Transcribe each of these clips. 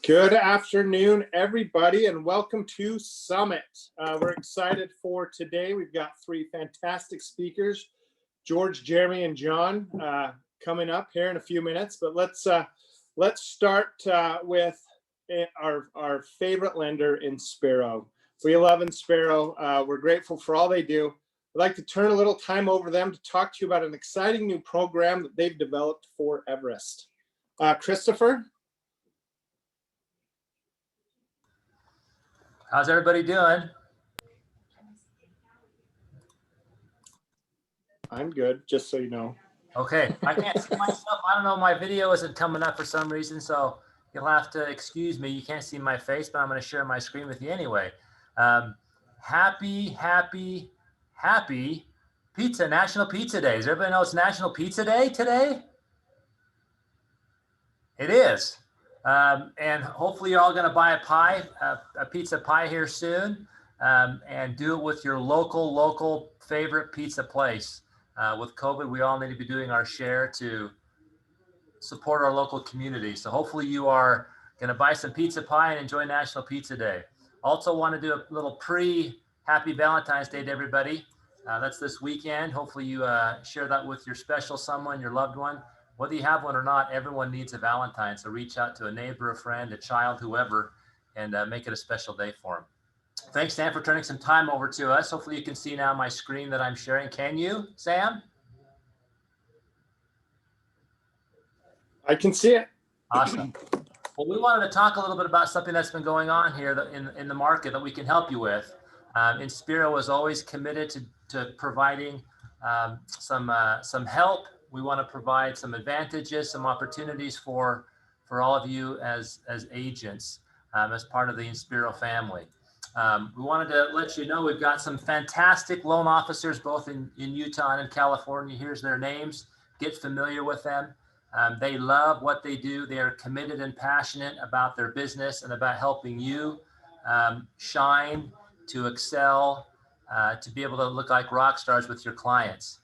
Good afternoon, everybody, and welcome to Summit. We're excited for today. We've got three fantastic speakers, George, Jeremy, and John, coming up here in a few minutes. But let's start with our favorite lender, Inspiro. We love Inspiro. We're grateful for all they do. I'd like to turn a little time over them to talk to you about an exciting new program that they've developed for Everest. Christopher? How's everybody doing? I'm good, just so you know. Okay, I can't see myself. I don't know, my video isn't coming up for some reason, so you'll have to excuse me. You can't see my face, but I'm going to share my screen with you anyway. Happy National Pizza Day. Does everybody know it's National Pizza Day today? It is. And hopefully you're all going to buy a pie, a pizza pie here soon, and do it with your local favorite pizza place. With COVID, we all need to be doing our share to support our local community. So hopefully you are going to buy some pizza pie and enjoy National Pizza Day. Also want to do a little happy Valentine's Day to everybody. That's this weekend. Hopefully you share that with your special someone, your loved one. Whether you have one or not, everyone needs a Valentine. So reach out to a neighbor, a friend, a child, whoever, and make it a special day for them. Thanks, Sam, for turning some time over to us. Hopefully you can see now my screen that I'm sharing. Can you, Sam? I can see it. Awesome. Well, we wanted to talk a little bit about something that's been going on here in the market that we can help you with. Inspiro is always committed to providing some help. We want to provide some advantages, some opportunities for all of you as agents, as part of the Inspiro family. We wanted to let you know we've got some fantastic loan officers both in Utah and in California. Here's their names. Get familiar with them. They love what they do. They are committed and passionate about their business and about helping you shine, to excel, to be able to look like rock stars with your clients.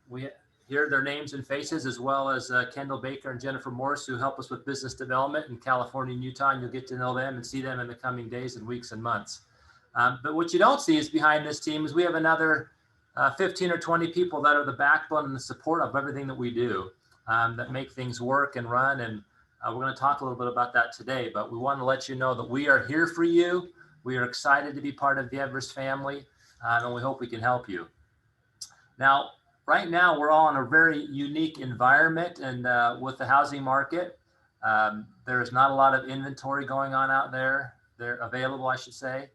We hear their names and faces, as well as Kendall Baker and Jennifer Morris, who help us with business development in California and Utah, and you'll get to know them and see them in the coming days and weeks and months. But what you don't see is behind this team is we have another 15 or 20 people that are the backbone and the support of everything that we do, that make things work and run. And we're going to talk a little bit about that today, but we want to let you know that we are here for you. We are excited to be part of the Everest family, and we hope we can help you. Now, right now, we're all in a very unique environment, and with the housing market, there is not a lot of inventory going on out there. They're available, I should say.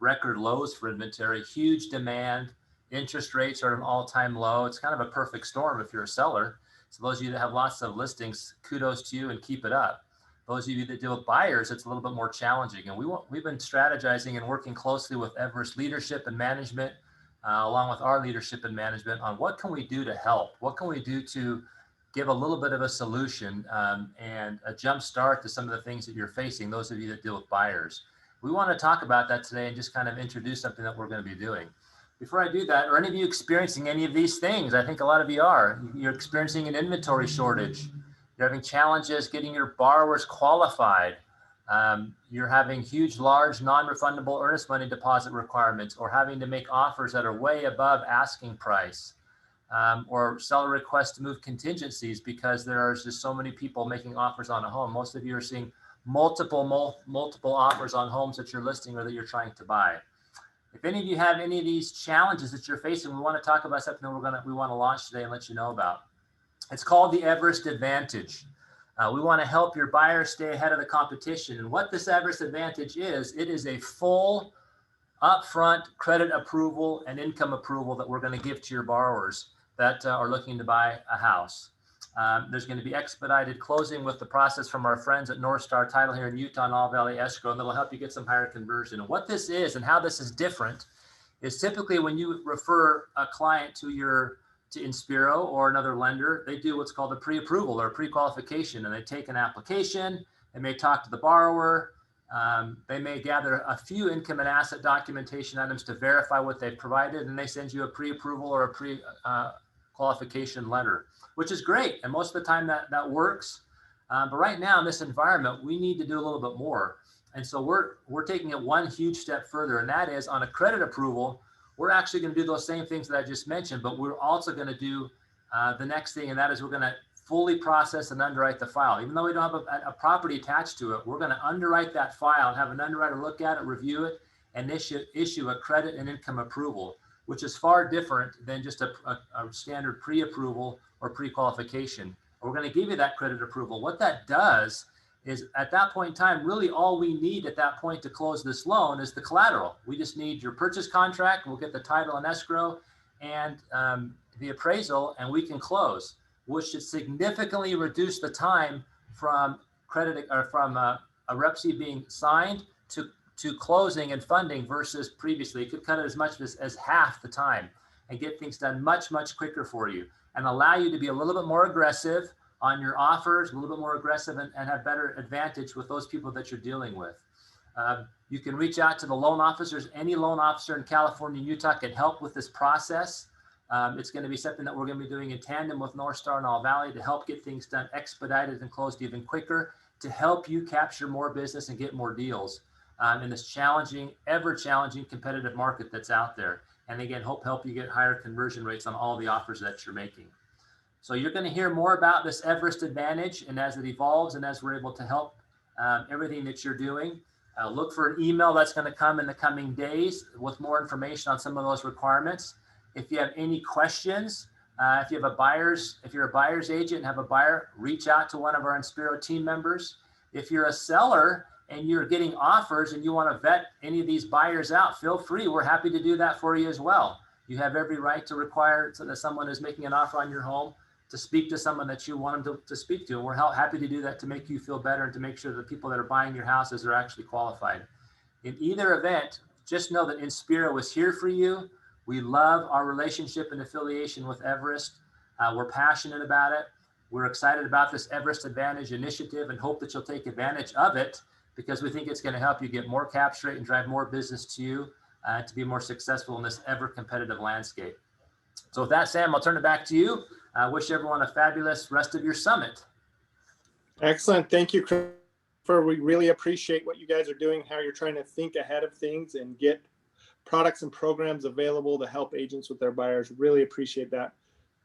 Record lows for inventory, huge demand. Interest rates are at an all-time low. It's kind of a perfect storm if you're a seller. So those of you that have lots of listings, kudos to you and keep it up. Those of you that deal with buyers, it's a little bit more challenging. And we've been strategizing and working closely with Everest leadership and management, along with our leadership and management, on what can we do to help? What can we do to give a little bit of a solution and a jump start to some of the things that you're facing, those of you that deal with buyers. We want to talk about that today and just kind of introduce something that we're going to be doing. Before I do that, are any of you experiencing any of these things? I think a lot of you are. You're experiencing an inventory shortage. You're having challenges getting your borrowers qualified. You're having huge, large, non-refundable earnest money deposit requirements, or having to make offers that are way above asking price, or seller requests to move contingencies because there are just so many people making offers on a home. Most of you are seeing multiple offers on homes that you're listing or that you're trying to buy. If any of you have any of these challenges that you're facing, we want to talk about something that we want to launch today and let you know about. It's called the Everest Advantage. We want to help your buyers stay ahead of the competition. And what this Everest Advantage is, it is a full upfront credit approval and income approval that we're going to give to your borrowers that are looking to buy a house. There's going to be expedited closing with the process from our friends at North Star Title here in Utah and All Valley Escrow, and that'll help you get some higher conversion. And what this is and how this is different is typically when you refer a client to Inspiro or another lender, they do what's called a pre-approval or a pre-qualification, and they take an application, they may talk to the borrower, they may gather a few income and asset documentation items to verify what they've provided, and they send you a pre-approval or a pre-qualification letter, which is great. And most of the time that works. But right now in this environment, we need to do a little bit more. And so we're taking it one huge step further, and that is on a credit approval. We're actually going to do those same things that I just mentioned, but we're also going to do the next thing, and that is we're going to fully process and underwrite the file. Even though we don't have a property attached to it, we're going to underwrite that file and have an underwriter look at it, review it, and issue a credit and income approval, which is far different than just a standard pre-approval or pre-qualification. We're going to give you that credit approval. What that does is at that point in time, really all we need at that point to close this loan is the collateral. We just need your purchase contract. We'll get the title and escrow and the appraisal, and we can close, which should significantly reduce the time from credit or from a REPC being signed to closing and funding versus previously. It could cut it as much as half the time and get things done much, much quicker for you and allow you to be a little bit more aggressive on your offers, a little bit more aggressive and have better advantage with those people that you're dealing with. You can reach out to the loan officers. Any loan officer in California and Utah can help with this process. It's going to be something that we're going to be doing in tandem with North Star and All Valley to help get things done expedited and closed even quicker to help you capture more business and get more deals in this challenging, ever challenging competitive market that's out there. And again, help you get higher conversion rates on all the offers that you're making. So you're going to hear more about this Everest Advantage, and as it evolves and as we're able to help everything that you're doing, look for an email that's going to come in the coming days with more information on some of those requirements. If you have any questions, if you're a buyer's agent and have a buyer, reach out to one of our Inspiro team members. If you're a seller and you're getting offers and you want to vet any of these buyers out, feel free. We're happy to do that for you as well. You have every right to require so that someone is making an offer on your home to speak to someone that you want them to speak to. And we're happy to do that to make you feel better and to make sure the people that are buying your houses are actually qualified. In either event, just know that Inspiro is here for you. We love our relationship and affiliation with Everest. We're passionate about it. We're excited about this Everest Advantage initiative and hope that you'll take advantage of it because we think it's going to help you get more capture rate and drive more business to you to be more successful in this ever competitive landscape. So with that, Sam, I'll turn it back to you. I wish everyone a fabulous rest of your summit. Excellent. Thank you, Christopher. We really appreciate what you guys are doing, how you're trying to think ahead of things and get products and programs available to help agents with their buyers. Really appreciate that.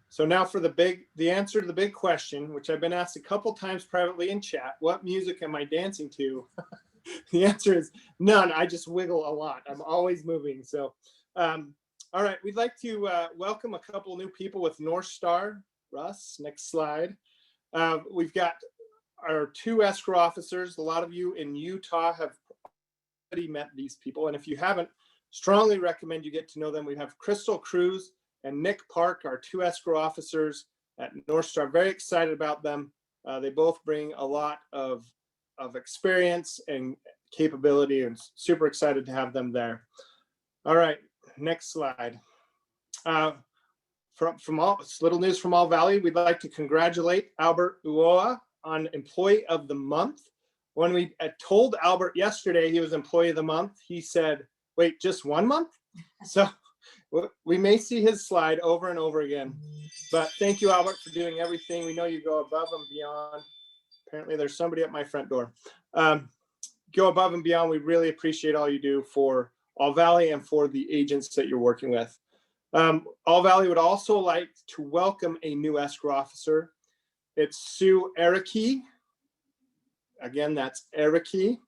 So now for the answer to the big question, which I've been asked a couple times privately in chat, what music am I dancing to? The answer is none. I just wiggle a lot. I'm always moving. So, all right, we'd like to welcome a couple new people with North Star. Russ, next slide. We've got our two escrow officers. A lot of you in Utah have already met these people. And if you haven't, strongly recommend you get to know them. We have Crystal Cruz and Nick Park, our two escrow officers at North Star. Very excited about them. They both bring a lot of experience and capability, and super excited to have them there. All right, next slide. From all little news from All Valley, we'd like to congratulate Albert Uoa on Employee of the Month. When we told Albert yesterday he was Employee of the Month, he said, "Wait, just 1 month?" So we may see his slide over and over again. But thank you, Albert, for doing everything. We know you go above and beyond. Apparently, there's somebody at my front door. Go above and beyond. We really appreciate all you do for All Valley and for the agents that you're working with. All Valley would also like to welcome a new escrow officer. It's Sue Ericke. Again, that's Ericke.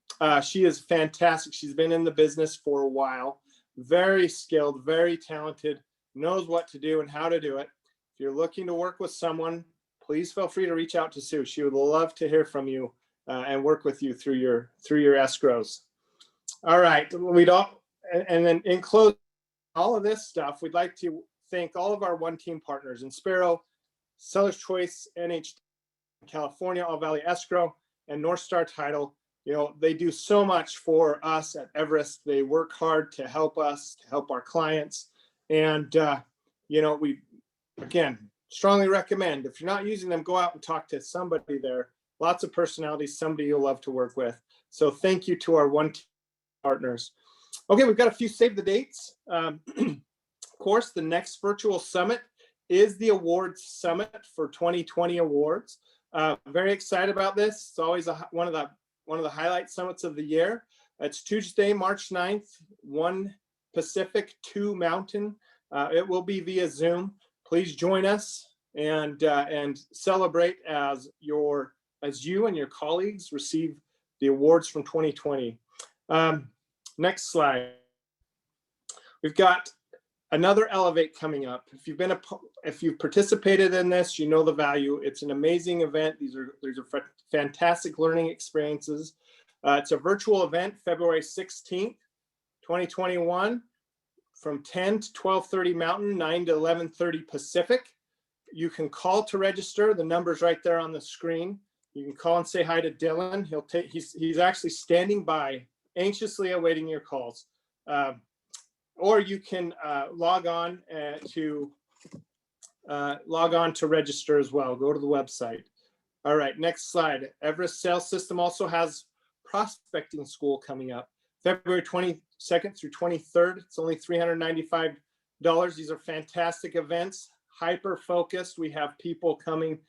She is fantastic. She's been in the business for a while. Very skilled, very talented, knows what to do and how to do it. If you're looking to work with someone, please feel free to reach out to Sue. She would love to hear from you and work with you through your escrows. All right, and then in closing all of this stuff, we'd like to thank all of our one team partners, Inspiro, Seller's Choice, NH California, All Valley Escrow, and North Star Title. You know, they do so much for us at Everest. They work hard to help us, to help our clients. And, you know, we, again, strongly recommend, if you're not using them, go out and talk to somebody there. Lots of personalities, somebody you'll love to work with. So thank you to our one team partners. Okay, we've got a few save the dates. Of course, the next virtual summit is the awards summit for 2020 awards. Very excited about this. It's always one of the highlight summits of the year. It's Tuesday, March 9th, 1 Pacific, 2 Mountain. It will be via Zoom. Please join us and celebrate as you and your colleagues receive the awards from 2020. Next slide. We've got another Elevate coming up. If you've participated in this, you know the value. It's an amazing event. These are fantastic learning experiences. It's a virtual event, February 16th, 2021, from 10 to 12:30 Mountain, 9 to 11:30 Pacific. You can call to register. The number's right there on the screen. You can call and say hi to Dylan. He's actually standing by, anxiously awaiting your calls. Or you can log on to register as well. Go to the website. All right, next slide. Everest Sales System also has prospecting school coming up, February 22nd through 23rd. It's only $395. These are fantastic events, hyper focused. We have people coming.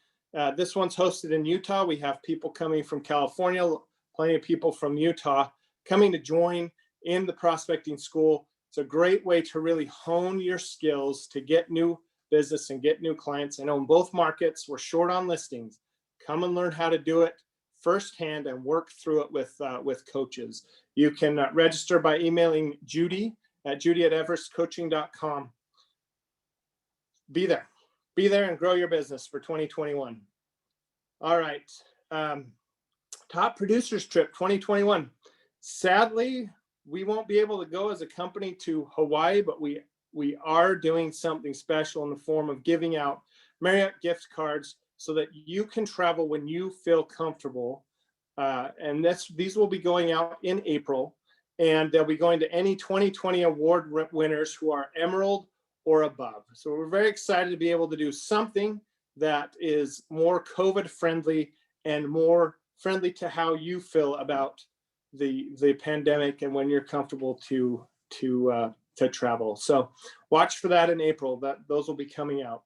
This one's hosted in Utah. We have people coming from California, plenty of people from Utah coming to join in the prospecting school. It's a great way to really hone your skills to get new business and get new clients. I know in both markets, we're short on listings. Come and learn how to do it firsthand and work through it with coaches. You can register by emailing Judy at everestcoaching.com. Be there and grow your business for 2021. All right. Top producers trip 2021. Sadly, we won't be able to go as a company to Hawaii, but we are doing something special in the form of giving out Marriott gift cards so that you can travel when you feel comfortable. And these will be going out in April, and they'll be going to any 2020 award winners who are Emerald or above. So we're very excited to be able to do something that is more COVID friendly and more friendly to how you feel about the pandemic and when you're comfortable to travel. So watch for that in April. Those will be coming out.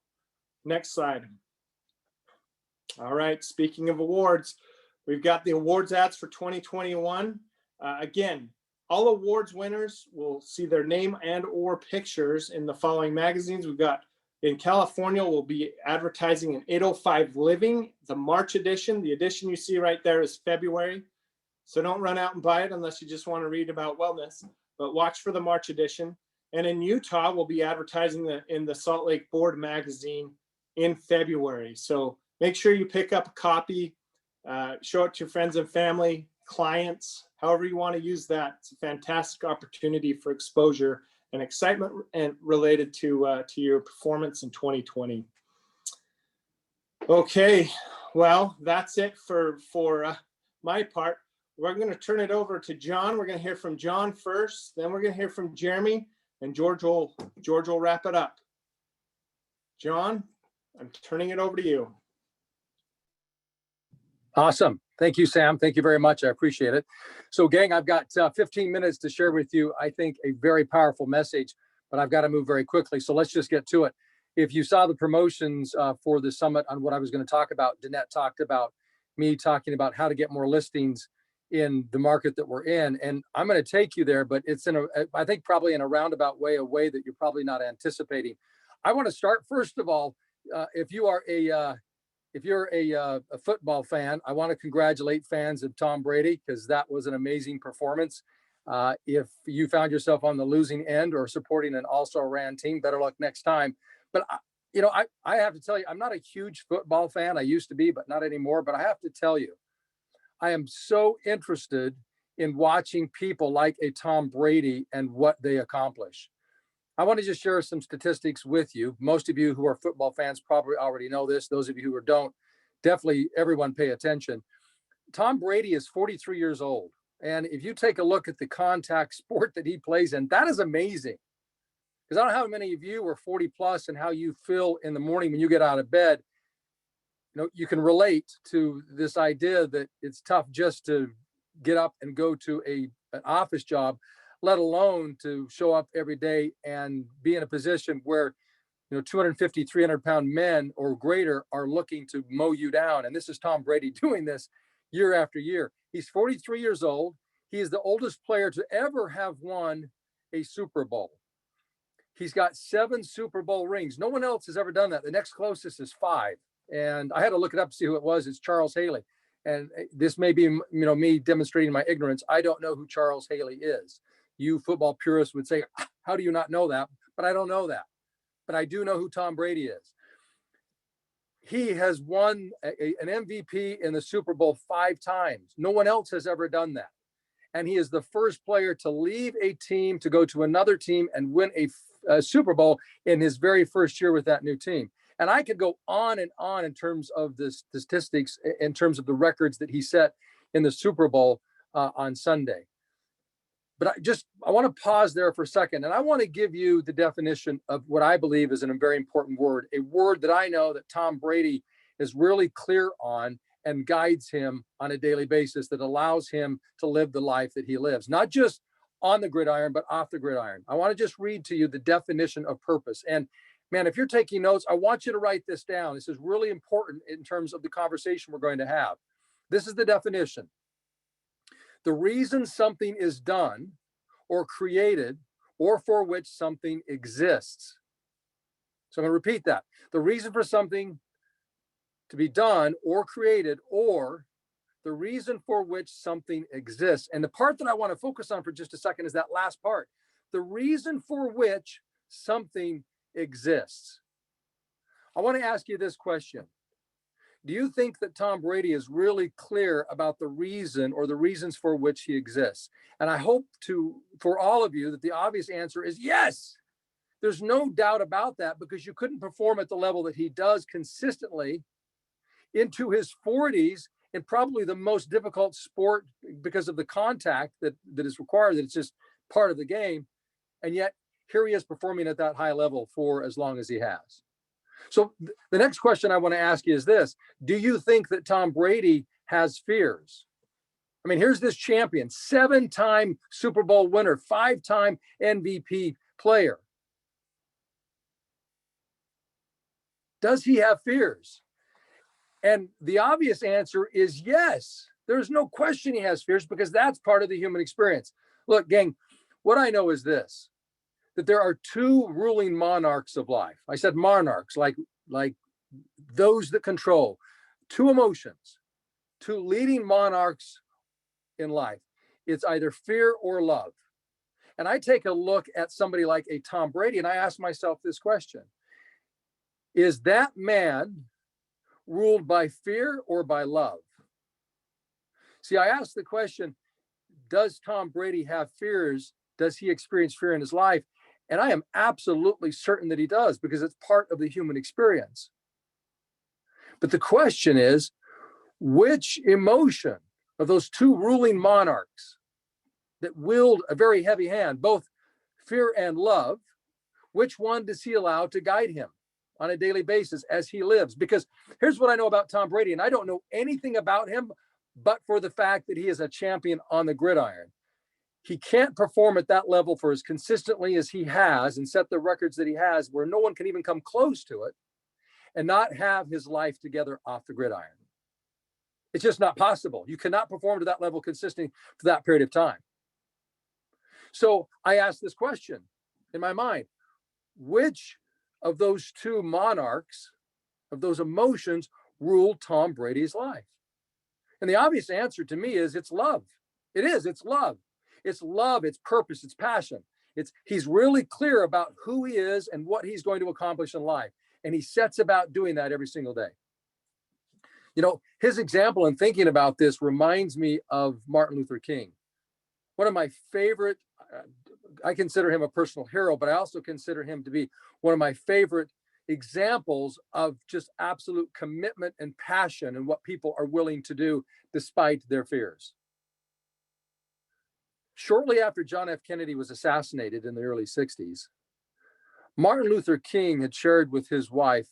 Next slide. All right, speaking of awards, we've got the awards ads for 2021. Again, all awards winners will see their name and or pictures in the following magazines. We've got in California, we'll be advertising in 805 Living, the March edition. The edition you see right there is February. So don't run out and buy it unless you just want to read about wellness, but watch for the March edition. And in Utah, we'll be advertising in the Salt Lake Board magazine in February. So make sure you pick up a copy, show it to your friends and family, clients, however you want to use that. It's a fantastic opportunity for exposure and excitement and related to your performance in 2020. Okay, well, that's it for my part. We're going to turn it over to John. We're going to hear from John first, then we're going to hear from Jeremy, and George will wrap it up. John, I'm turning it over to you. Awesome. Thank you, Sam. Thank you very much. I appreciate it. So, gang, I've got 15 minutes to share with you, I think, a very powerful message, but I've got to move very quickly. So let's just get to it. If you saw the promotions for the summit on what I was going to talk about, Danette talked about me talking about how to get more listings in the market that we're in. And I'm going to take you there, but it's I think probably in a roundabout way, a way that you're probably not anticipating. I want to start, first of all, if you're a football fan, I want to congratulate fans of Tom Brady, because that was an amazing performance. If you found yourself on the losing end or supporting an also ran team, better luck next time. But I have to tell you, I'm not a huge football fan. I used to be, but not anymore. But I have to tell you, I am so interested in watching people like a Tom Brady and what they accomplish. I want to just share some statistics with you. Most of you who are football fans probably already know this. Those of you who don't, definitely everyone pay attention. Tom Brady is 43 years old. And if you take a look at the contact sport that he plays in, that is amazing. Because I don't know how many of you are 40 plus and how you feel in the morning when you get out of bed. You know, you can relate to this idea that it's tough just to get up and go to an office job, let alone to show up every day and be in a position where 250, 300-pound men or greater are looking to mow you down. And this is Tom Brady doing this year after year. He's 43 years old. He is the oldest player to ever have won a Super Bowl. He's got 7 Super Bowl rings. No one else has ever done that. The next closest is 5. And I had to look it up to see who it was. It's Charles Haley. And this may be, me demonstrating my ignorance. I don't know who Charles Haley is. You football purists would say, how do you not know that? But I don't know that. But I do know who Tom Brady is. He has won an MVP in the Super Bowl 5 times. No one else has ever done that. And he is the first player to leave a team to go to another team and win a Super Bowl in his very first year with that new team. And I could go on and on in terms of the statistics, in terms of the records that he set in the Super Bowl on Sunday. But I want to pause there for a second. And I want to give you the definition of what I believe is a very important word, a word that I know that Tom Brady is really clear on and guides him on a daily basis, that allows him to live the life that he lives, not just on the gridiron, but off the gridiron. I want to just read to you the definition of purpose. And man, if you're taking notes, I want you to write this down. This is really important in terms of the conversation we're going to have. This is the definition. The reason something is done or created or for which something exists. So I'm going to repeat that. The reason for something to be done or created, or the reason for which something exists. And the part that I want to focus on for just a second is that last part. The reason for which something exists. I want to ask you this question. Do you think that Tom Brady is really clear about the reason or the reasons for which he exists? And I hope for all of you that the obvious answer is yes. There's no doubt about that, because you couldn't perform at the level that he does consistently into his 40s in probably the most difficult sport because of the contact that is required, that it's just part of the game. And yet here he is performing at that high level for as long as he has. So the next question I want to ask you is this. Do you think that Tom Brady has fears? I mean, here's this champion, 7-time Super Bowl winner, 5-time MVP player. Does he have fears? And the obvious answer is yes. There's no question he has fears, because that's part of the human experience. Look, gang, what I know is this, that there are 2 ruling monarchs of life. I said monarchs, like those that control 2 emotions, 2 leading monarchs in life. It's either fear or love. And I take a look at somebody like a Tom Brady, and I ask myself this question. Is that man ruled by fear or by love? See, I asked the question, does Tom Brady have fears? Does he experience fear in his life? And I am absolutely certain that he does, because it's part of the human experience. But the question is, which emotion of those 2 ruling monarchs that wield a very heavy hand, both fear and love, which one does he allow to guide him on a daily basis as he lives? Because here's what I know about Tom Brady, and I don't know anything about him but for the fact that he is a champion on the gridiron. He can't perform at that level for as consistently as he has and set the records that he has, where no one can even come close to it, and not have his life together off the gridiron. It's just not possible. You cannot perform to that level consistently for that period of time. So I asked this question in my mind: which of those 2 monarchs, of those emotions, rule Tom Brady's life? And the obvious answer to me is it's love. It is. It's love. It's love. It's purpose. It's passion. He's really clear about who he is and what he's going to accomplish in life. And he sets about doing that every single day. His example in thinking about this reminds me of Martin Luther King. One of my favorite, I consider him a personal hero, but I also consider him to be one of my favorite examples of just absolute commitment and passion and what people are willing to do despite their fears. Shortly after John F. Kennedy was assassinated in the early 60s, Martin Luther King had shared with his wife,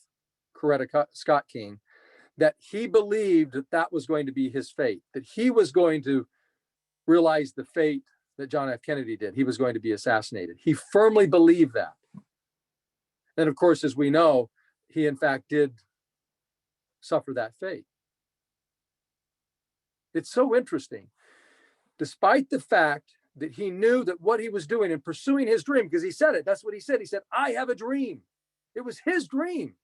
Coretta Scott King, that he believed that was going to be his fate, that he was going to realize the fate that John F. Kennedy did. He was going to be assassinated. He firmly believed that. And of course, as we know, he in fact did suffer that fate. It's so interesting. Despite the fact that he knew that what he was doing and pursuing his dream, because he said it, that's what he said. He said, I have a dream. It was his dream.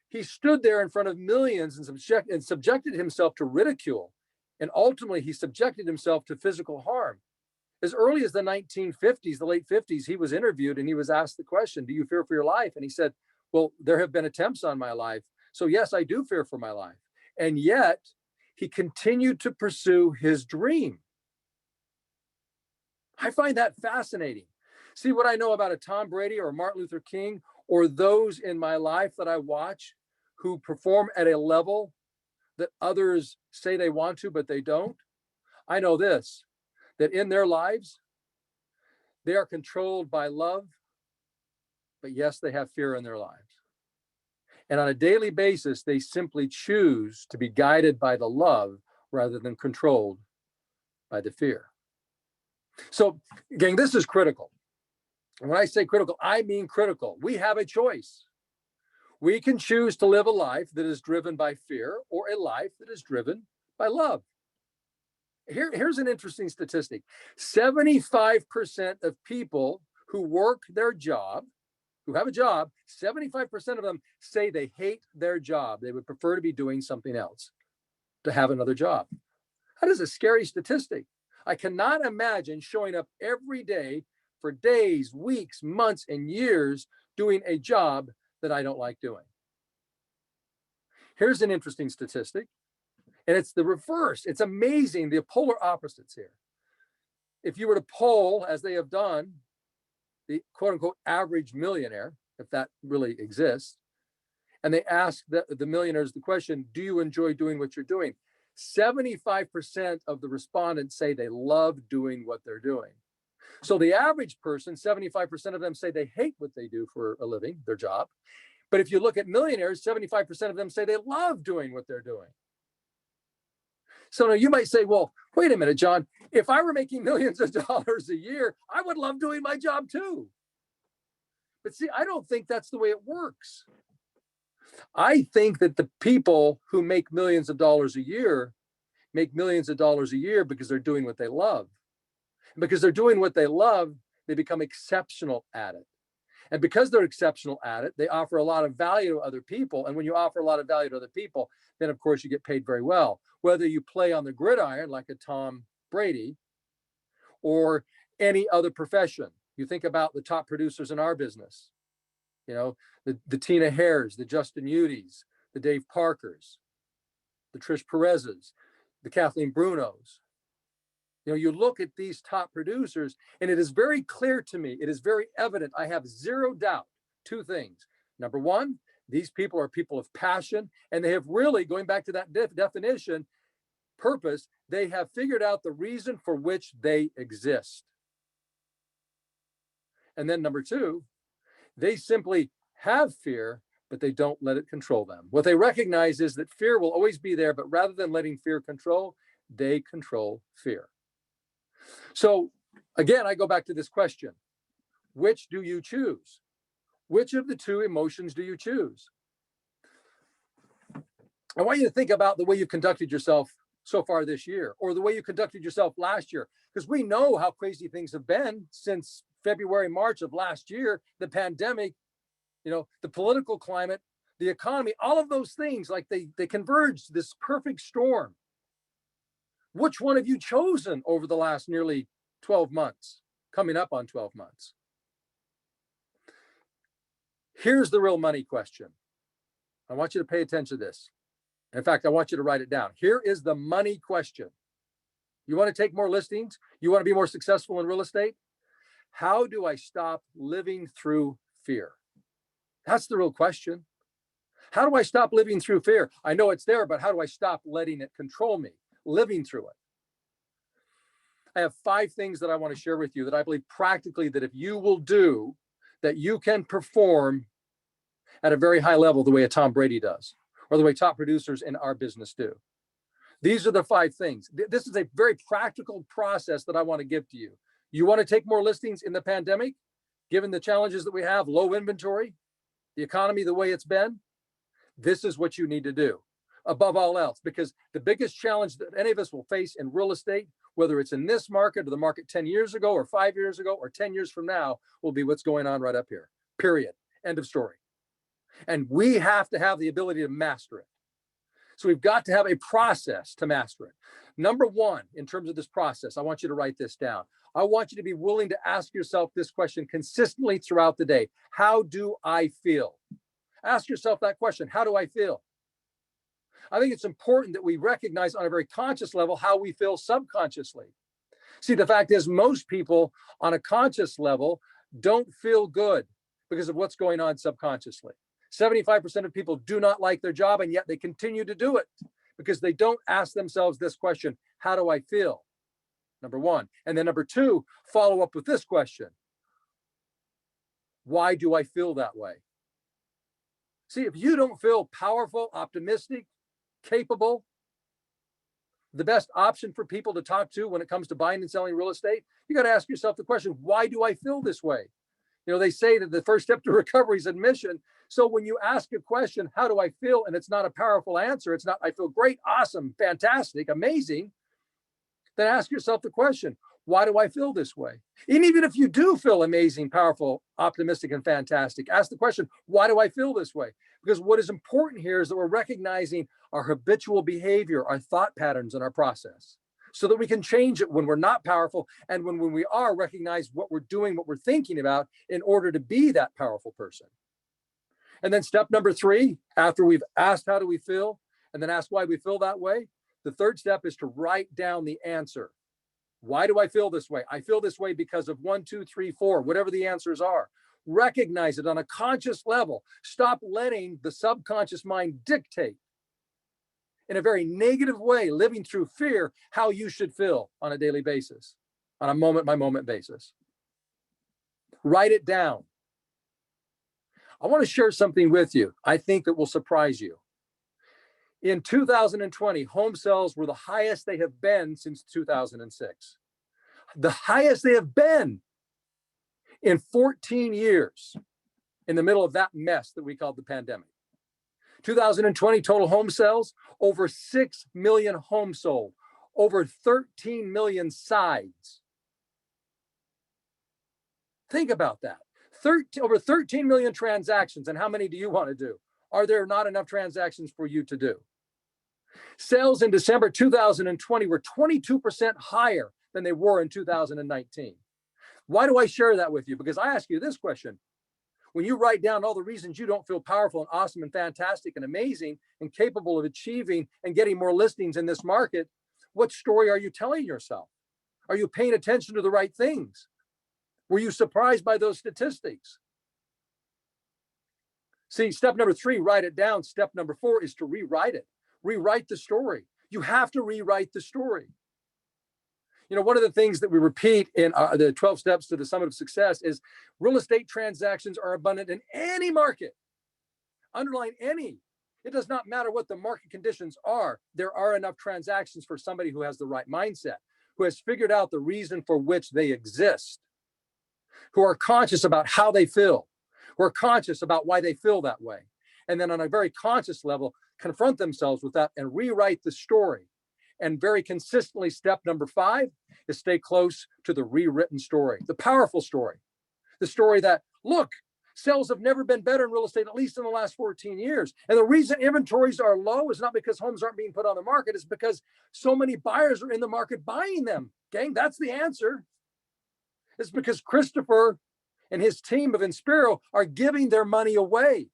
He stood there in front of millions and subjected himself to ridicule. And ultimately, he subjected himself to physical harm. As early as the 1950s, the late 50s, he was interviewed and he was asked the question, do you fear for your life? And he said, well, there have been attempts on my life. So yes, I do fear for my life. And yet he continued to pursue his dream. I find that fascinating. See, what I know about a Tom Brady or Martin Luther King or those in my life that I watch who perform at a level that others say they want to, but they don't. I know this, that in their lives, they are controlled by love, but yes, they have fear in their lives. And on a daily basis, they simply choose to be guided by the love rather than controlled by the fear. So, gang, this is critical. And when I say critical, I mean critical. We have a choice. We can choose to live a life that is driven by fear or a life that is driven by love. Here's an interesting statistic. 75% of people who work their job, who have a job, 75% of them say they hate their job. They would prefer to be doing something else, to have another job. That is a scary statistic. I cannot imagine showing up every day for days, weeks, months, and years doing a job that I don't like doing. Here's an interesting statistic, and it's the reverse. It's amazing, the polar opposites here. If you were to poll, as they have done, the quote unquote average millionaire, if that really exists, and they ask the millionaires the question, do you enjoy doing what you're doing? 75% of the respondents say they love doing what they're doing. So the average person, 75% of them say they hate what they do for a living, their job. But if you look at millionaires, 75% of them say they love doing what they're doing. So now you might say, well, wait a minute, John, if I were making millions of dollars a year, I would love doing my job too. But see, I don't think that's the way it works. I think that the people who make millions of dollars a year make millions of dollars a year because they're doing what they love. And because they're doing what they love, they become exceptional at it. And because they're exceptional at it, they offer a lot of value to other people. And when you offer a lot of value to other people, then of course you get paid very well. Whether you play on the gridiron like a Tom Brady or any other profession. You think about the top producers in our business, you know, the Tina Hares, the Justin Udys, the Dave Parkers, the Trish Perez's, the Kathleen Brunos. You know, you look at these top producers, and it is very clear to me, it is very evident, I have zero doubt, two things. Number one, these people are people of passion, and they have really, going back to that definition, purpose, they have figured out the reason for which they exist. And then number two, they simply have fear, but they don't let it control them. What they recognize is that fear will always be there, but rather than letting fear control, they control fear. So again, I go back to this question. Which do you choose? Which of the two emotions do you choose? I want you to think about the way you conducted yourself so far this year, or the way you conducted yourself last year, because we know how crazy things have been since February, March of last year, the pandemic, you know, the political climate, the economy, all of those things, like they converged, this perfect storm. Which one have you chosen over the last nearly 12 months, coming up on 12 months? Here's the real money question. I want you to pay attention to this. In fact, I want you to write it down. Here is the money question. You want to take more listings? You want to be more successful in real estate? How do I stop living through fear? That's the real question. How do I stop living through fear? I know it's there, but how do I stop letting it control me, living through it? I have 5 things that I want to share with you that I believe practically that if you will do, that you can perform at a very high level the way a Tom Brady does, or the way top producers in our business do. These are the 5 things. This is a very practical process that I want to give to you. You want to take more listings in the pandemic? given the challenges that we have, low inventory, the economy the way it's been, this is what you need to do above all else, because the biggest challenge that any of us will face in real estate, whether it's in this market or the market 10 years ago or 5 years ago or 10 years from now, will be what's going on right up here, period, end of story. And we have to have the ability to master it. So we've got to have a process to master it. Number one, in terms of this process, I want you to write this down. I want you to be willing to ask yourself this question consistently throughout the day. How do I feel? Ask yourself that question. How do I feel? I think it's important that we recognize on a very conscious level how we feel subconsciously. See, the fact is most people on a conscious level don't feel good because of what's going on subconsciously. 75% of people do not like their job, and yet they continue to do it because they don't ask themselves this question: how do I feel? Number one. And then number two, follow up with this question: why do I feel that way? See, if you don't feel powerful, optimistic, capable, the best option for people to talk to when it comes to buying and selling real estate, you got to ask yourself the question: why do I feel this way? You know, they say that the first step to recovery is admission. So when you ask a question, how do I feel? And it's not a powerful answer. It's not, I feel great, awesome, fantastic, amazing. Then ask yourself the question, why do I feel this way? And even if you do feel amazing, powerful, optimistic, and fantastic, ask the question, why do I feel this way? Because what is important here is that we're recognizing our habitual behavior, our thought patterns, and our process, so that we can change it when we're not powerful, and when we are, recognize what we're doing, what we're thinking about in order to be that powerful person. And then step number three, after we've asked how do we feel, and then ask why we feel that way, the third step is to write down the answer. Why do I feel this way? I feel this way because of 1, 2, 3, 4, whatever the answers are. Recognize it on a conscious level. Stop letting the subconscious mind dictate in a very negative way, living through fear, how you should feel on a daily basis, on a moment by moment basis. Write it down. I want to share something with you I think that will surprise you. In 2020, home sales were the highest they have been since 2006. The highest they have been in 14 years, in the middle of that mess that we called the pandemic. 2020 total home sales, over 6 million homes sold, over 13 million sides. Think about that. Over 13 million transactions, and how many do you want to do? Are there not enough transactions for you to do? Sales in December 2020 were 22% higher than they were in 2019. Why do I share that with you? Because I ask you this question. When you write down all the reasons you don't feel powerful and awesome and fantastic and amazing and capable of achieving and getting more listings in this market, what story are you telling yourself? Are you paying attention to the right things? Were you surprised by those statistics? See, step number three, write it down. Step number four is to rewrite it. Rewrite the story. You have to rewrite the story. You know, one of the things that we repeat in the 12 steps to the summit of success is real estate transactions are abundant in any market. Underline any. It does not matter what the market conditions are. There are enough transactions for somebody who has the right mindset, who has figured out the reason for which they exist, who are conscious about how they feel, who are conscious about why they feel that way. And then on a very conscious level, confront themselves with that and rewrite the story. And very consistently, step number 5 is stay close to the rewritten story, the powerful story, the story that, look, sales have never been better in real estate, at least in the last 14 years. And the reason inventories are low is not because homes aren't being put on the market, it's because so many buyers are in the market buying them. Gang, that's the answer. It's because Christopher and his team of Inspiro are giving their money away.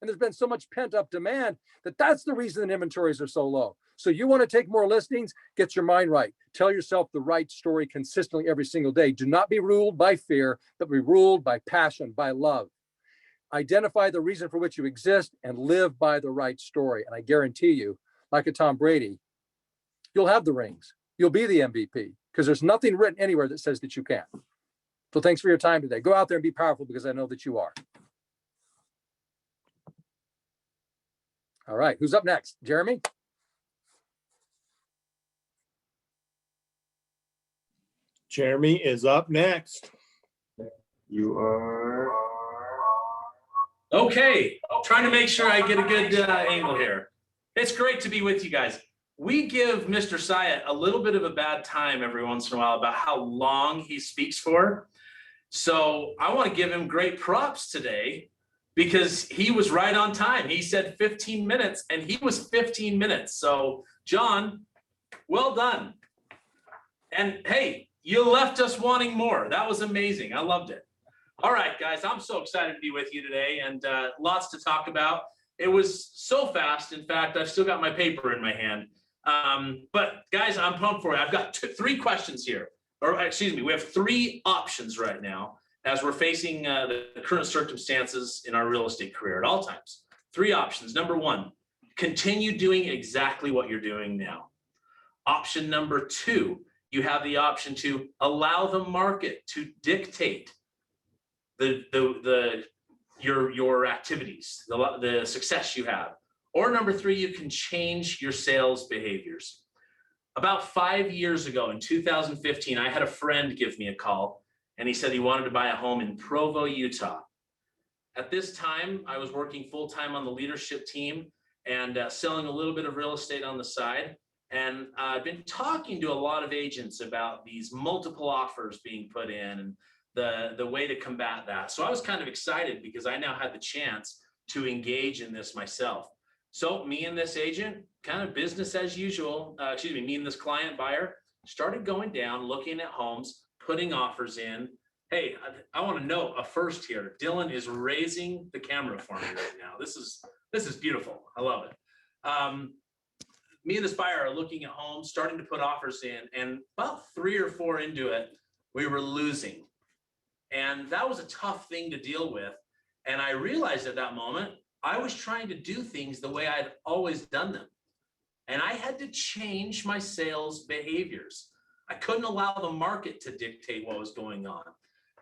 And there's been so much pent up demand that's the reason that inventories are so low. So you want to take more listings, get your mind right. Tell yourself the right story consistently every single day. Do not be ruled by fear, but be ruled by passion, by love. Identify the reason for which you exist and live by the right story. And I guarantee you, like a Tom Brady, you'll have the rings. You'll be the MVP because there's nothing written anywhere that says that you can't. So thanks for your time today. Go out there and be powerful because I know that you are. All right, who's up next? Jeremy? Jeremy is up next. You are. Okay, trying to make sure I get a good angle here. It's great to be with you guys. We give Mr. Ciet a little bit of a bad time every once in a while about how long he speaks for. So I want to give him great props today because he was right on time. He said 15 minutes and he was 15 minutes. So John, well done. And hey, you left us wanting more. That was amazing. I loved it. All right, guys, I'm so excited to be with you today and lots to talk about. It was so fast. In fact, I've still got my paper in my hand. But guys, I'm pumped for it. I've got three questions here, or excuse me, we have three options right now as we're facing the current circumstances in our real estate career at all times. Three options. Number one, continue doing exactly what you're doing now. Option number two, you have the option to allow the market to dictate your activities, the success you have. Or number three, you can change your sales behaviors. About 5 years ago in 2015, I had a friend give me a call and he said he wanted to buy a home in Provo, Utah. At this time, I was working full-time on the leadership team and selling a little bit of real estate on the side. And I've been talking to a lot of agents about these multiple offers being put in and the way to combat that. So I was kind of excited because I now had the chance to engage in this myself. So me and this agent, kind of business as usual, me and this client buyer started going down, looking at homes, putting offers in. Hey, I want to note a first here. Dylan is raising the camera for me right now. This is beautiful. I love it. Me and this buyer are looking at homes, starting to put offers in, and about 3 or 4 into it, we were losing. And that was a tough thing to deal with. And I realized at that moment, I was trying to do things the way I'd always done them. And I had to change my sales behaviors. I couldn't allow the market to dictate what was going on.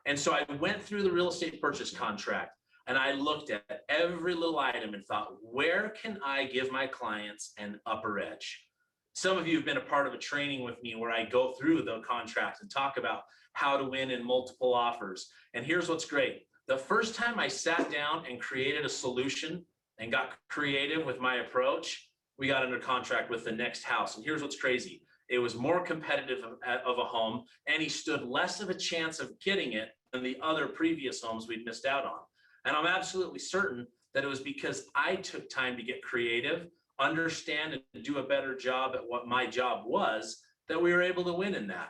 And so I went through the real estate purchase contract and I looked at every little item and thought, where can I give my clients an upper edge? Some of you have been a part of a training with me where I go through the contract and talk about how to win in multiple offers. And here's what's great. The first time I sat down and created a solution and got creative with my approach, we got under contract with the next house. And here's what's crazy. It was more competitive of a home, and he stood less of a chance of getting it than the other previous homes we'd missed out on. And I'm absolutely certain that it was because I took time to get creative, understand and do a better job at what my job was, that we were able to win in that.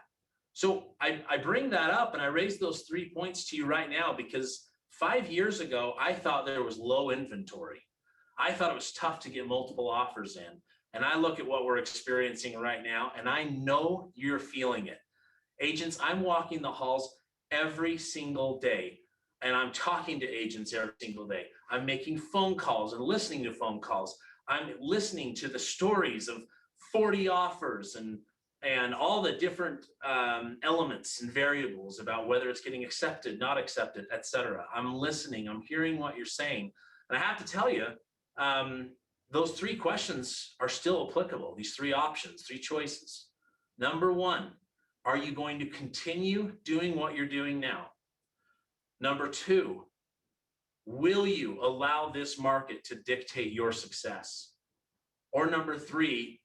So I bring that up and I raise those 3 points to you right now because 5 years ago, I thought there was low inventory. I thought it was tough to get multiple offers in. And I look at what we're experiencing right now, and I know you're feeling it. Agents, I'm walking the halls every single day, and I'm talking to agents every single day. I'm making phone calls and listening to phone calls. I'm listening to the stories of 40 offers and all the different elements and variables about whether it's getting accepted, not accepted, et cetera. I'm listening, I'm hearing what you're saying. And I have to tell you, those 3 questions are still applicable, these 3 options, 3 choices. Number 1, are you going to continue doing what you're doing now? Number 2, will you allow this market to dictate your success? Or number 3,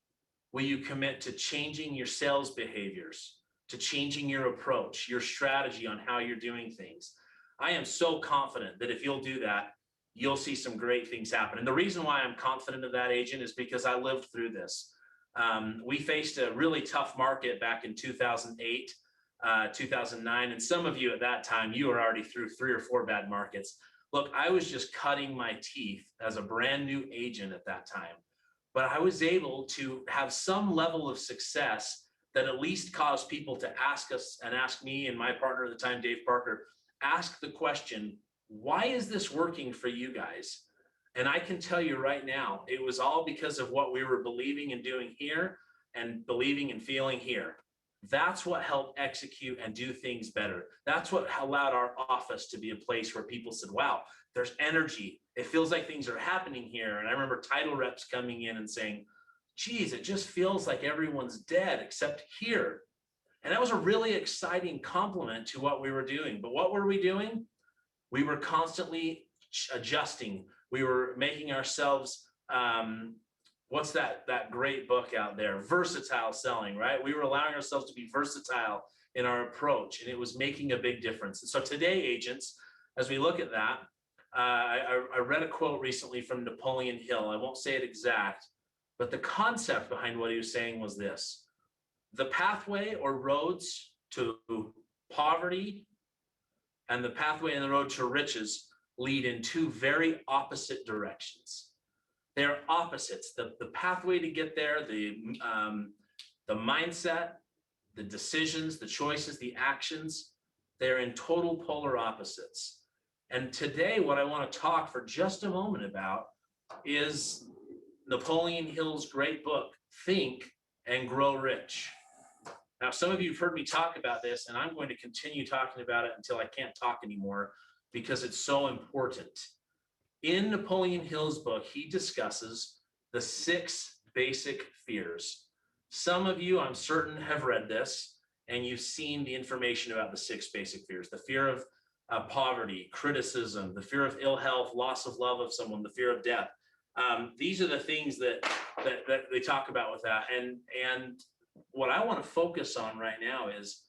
will you commit to changing your sales behaviors, to changing your approach, your strategy on how you're doing things? I am so confident that if you'll do that, you'll see some great things happen. And the reason why I'm confident of that, agent, is because I lived through this. We faced a really tough market back in 2008, 2009. And some of you at that time, you were already through 3 or 4 bad markets. Look, I was just cutting my teeth as a brand new agent at that time. But I was able to have some level of success that at least caused people to ask us and ask me and my partner at the time, Dave Parker, ask the question, why is this working for you guys? And I can tell you right now, it was all because of what we were believing and doing here and believing and feeling here. That's what helped execute and do things better. That's what allowed our office to be a place where people said, wow, there's energy. It feels like things are happening here. And I remember title reps coming in and saying, geez, it just feels like everyone's dead except here. And that was a really exciting compliment to what we were doing. But what were we doing? We were constantly adjusting. We were making ourselves, what's that great book out there? Versatile selling, right? We were allowing ourselves to be versatile in our approach, and it was making a big difference. And so today, agents, as we look at that, I read a quote recently from Napoleon Hill. I won't say it exact, but the concept behind what he was saying was this: the pathway or roads to poverty and the pathway and the road to riches lead in two very opposite directions. They're opposites. The pathway to get there, the mindset, the decisions, the choices, the actions, they're in total polar opposites. And today, what I want to talk for just a moment about is Napoleon Hill's great book, Think and Grow Rich. Now, some of you have heard me talk about this, and I'm going to continue talking about it until I can't talk anymore because it's so important. In Napoleon Hill's book, he discusses the 6 basic fears. Some of you, I'm certain, have read this, and you've seen the information about the 6 basic fears: the fear of poverty, criticism, the fear of ill health, loss of love of someone, the fear of death. These are the things that they talk about with that. And what I want to focus on right now is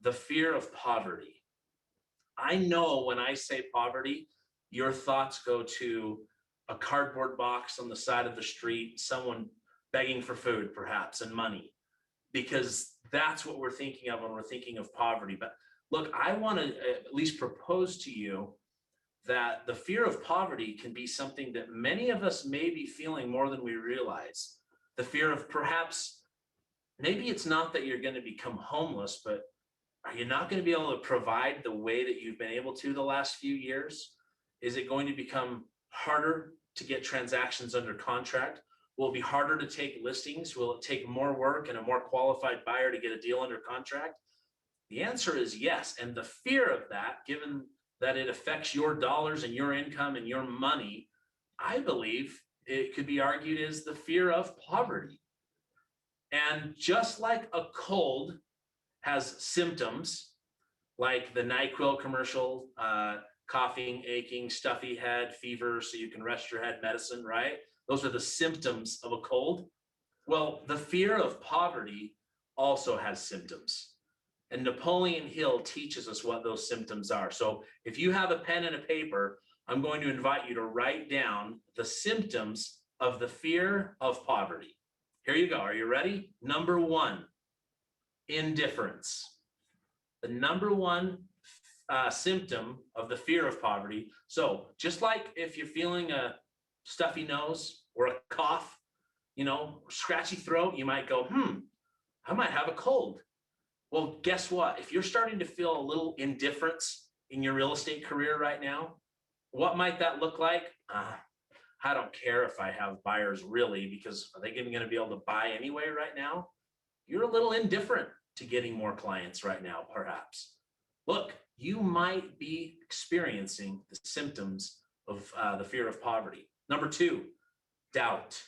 the fear of poverty. I know when I say poverty, your thoughts go to a cardboard box on the side of the street, someone begging for food, perhaps, and money, because that's what we're thinking of when we're thinking of poverty. But look, I want to at least propose to you that the fear of poverty can be something that many of us may be feeling more than we realize. The fear of perhaps, maybe it's not that you're going to become homeless, but are you not going to be able to provide the way that you've been able to the last few years? Is it going to become harder to get transactions under contract? Will it be harder to take listings? Will it take more work and a more qualified buyer to get a deal under contract? The answer is yes. And the fear of that, given that it affects your dollars and your income and your money, I believe it could be argued is the fear of poverty. And just like a cold has symptoms, like the NyQuil commercial, coughing, aching, stuffy head, fever, so you can rest your head medicine, right? Those are the symptoms of a cold. Well, the fear of poverty also has symptoms. And Napoleon Hill teaches us what those symptoms are. So if you have a pen and a paper, I'm going to invite you to write down the symptoms of the fear of poverty. Here you go. Are you ready? Number 1, indifference. The number 1 symptom of the fear of poverty. So just like if you're feeling a stuffy nose or a cough, scratchy throat, you might go, I might have a cold. Well, guess what? If you're starting to feel a little indifference in your real estate career right now, what might that look like? I don't care if I have buyers really, because are they even going to be able to buy anyway right now? You're a little indifferent to getting more clients right now, perhaps. Look, you might be experiencing the symptoms of the fear of poverty. Number 2, doubt,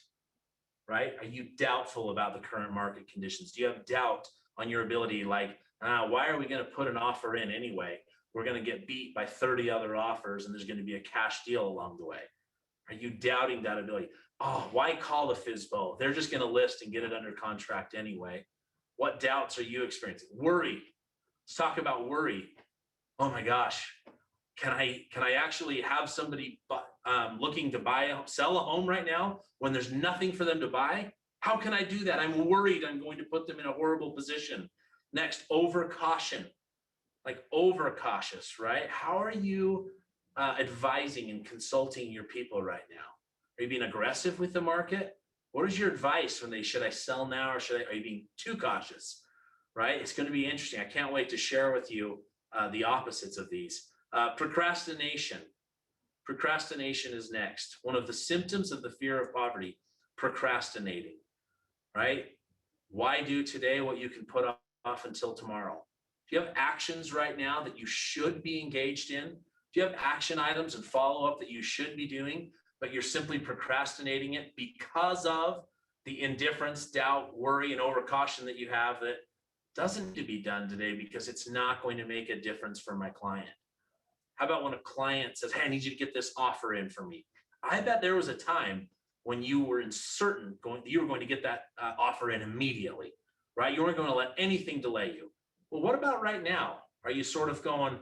right? Are you doubtful about the current market conditions? Do you have doubt on your ability, like, why are we going to put an offer in anyway? We're going to get beat by 30 other offers and there's going to be a cash deal along the way. Are you doubting that ability? Oh, why call the FSBO? They're just going to list and get it under contract anyway. What doubts are you experiencing? Worry. Let's talk about worry. Oh my gosh, can I actually have somebody looking to sell a home right now when there's nothing for them to buy? How can I do that? I'm worried I'm going to put them in a horrible position. Next, over caution, like over cautious, right? How are you advising and consulting your people right now? Are you being aggressive with the market? What is your advice when should I sell now or are you being too cautious, right? It's going to be interesting. I can't wait to share with you the opposites of these. Procrastination. Procrastination is next. One of the symptoms of the fear of poverty, procrastinating, right? Why do today what you can put off until tomorrow? Do you have actions right now that you should be engaged in? Do you have action items and follow-up that you should be doing, but you're simply procrastinating it because of the indifference, doubt, worry, and overcaution that you have that doesn't need to be done today because it's not going to make a difference for my client? How about when a client says, hey, I need you to get this offer in for me? I bet there was a time when you were you were going to get that offer in immediately, right? You weren't going to let anything delay you. Well, what about right now? Are you sort of going,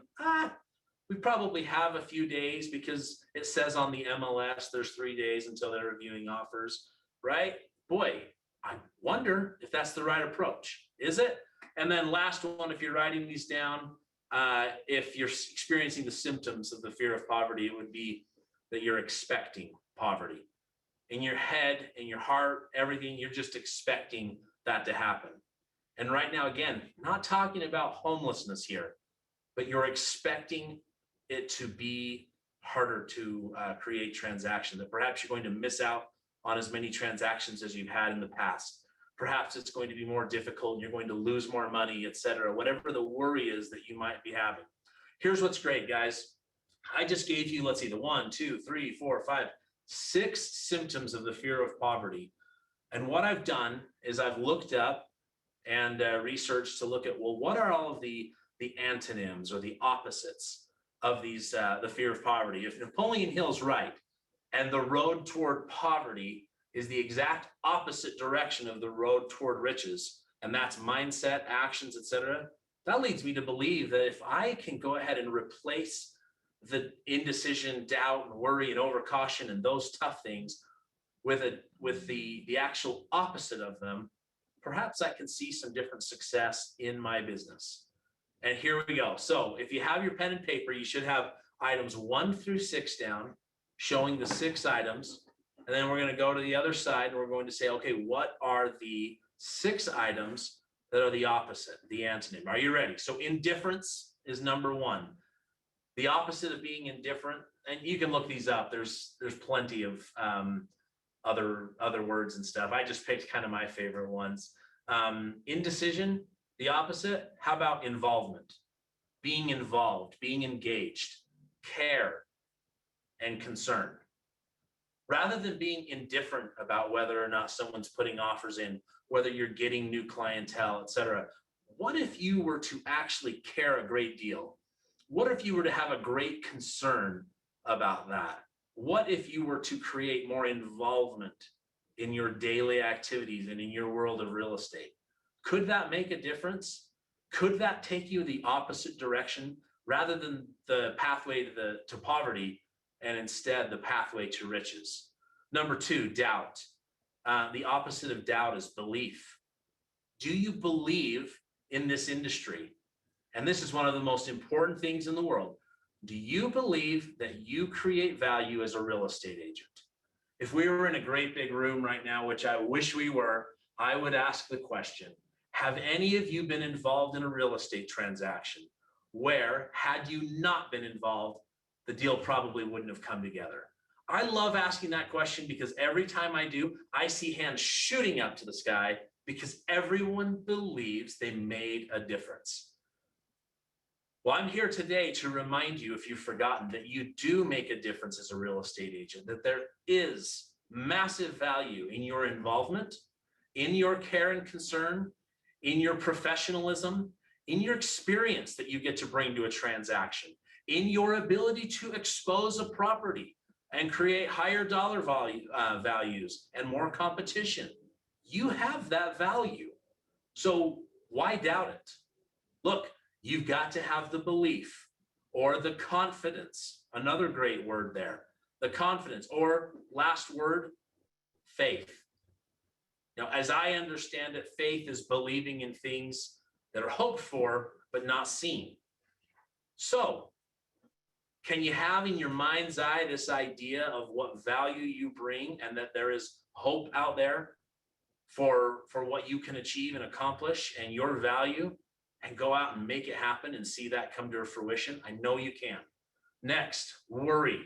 we probably have a few days because it says on the MLS there's 3 days until they're reviewing offers, right? Boy, I wonder if that's the right approach. Is it? And then last one, if you're writing these down, if you're experiencing the symptoms of the fear of poverty, it would be that you're expecting poverty. In your head, in your heart, everything, you're just expecting that to happen. And right now, again, not talking about homelessness here, but you're expecting it to be harder to create transactions, that perhaps you're going to miss out on as many transactions as you've had in the past. Perhaps it's going to be more difficult and you're going to lose more money, et cetera, whatever the worry is that you might be having. Here's what's great, guys. I just gave you, let's see, the 1, 2, 3, 4, 5, 6 symptoms of the fear of poverty. And what I've done is I've looked up and researched to look at, well, what are all of the antonyms or the opposites of these, the fear of poverty? If Napoleon Hill's right, and the road toward poverty is the exact opposite direction of the road toward riches, and that's mindset, actions, etc., that leads me to believe that if I can go ahead and replace the indecision, doubt, and worry, and overcaution, and those tough things with the actual opposite of them, perhaps I can see some different success in my business. And here we go. So if you have your pen and paper, you should have items 1 through 6 down, showing the 6 items. And then we're going to go to the other side and we're going to say, okay, what are the 6 items that are the opposite, the antonym? Are you ready? So indifference is number 1. The opposite of being indifferent, and you can look these up. There's plenty of other words and stuff. I just picked kind of my favorite ones. Indecision, the opposite. How about involvement? Being involved, being engaged, care, and concern. Rather than being indifferent about whether or not someone's putting offers in, whether you're getting new clientele, et cetera, what if you were to actually care a great deal? What if you were to have a great concern about that? What if you were to create more involvement in your daily activities and in your world of real estate? Could that make a difference? Could that take you the opposite direction rather than the pathway to poverty, and instead the pathway to riches? Number 2, doubt. The opposite of doubt is belief. Do you believe in this industry? And this is one of the most important things in the world. Do you believe that you create value as a real estate agent? If we were in a great big room right now, which I wish we were, I would ask the question, have any of you been involved in a real estate transaction where, had you not been involved, the deal probably wouldn't have come together? I love asking that question because every time I do, I see hands shooting up to the sky because everyone believes they made a difference. Well, I'm here today to remind you, if you've forgotten, that you do make a difference as a real estate agent, that there is massive value in your involvement, in your care and concern, in your professionalism, in your experience that you get to bring to a transaction, in your ability to expose a property and create higher dollar values and more competition. You have that value. So why doubt it? Look, you've got to have the belief or the confidence, another great word there, the confidence, or last word, faith. Now, as I understand it, faith is believing in things that are hoped for, but not seen. So, can you have in your mind's eye this idea of what value you bring and that there is hope out there for what you can achieve and accomplish and your value, and go out and make it happen and see that come to fruition? I know you can. Next, worry.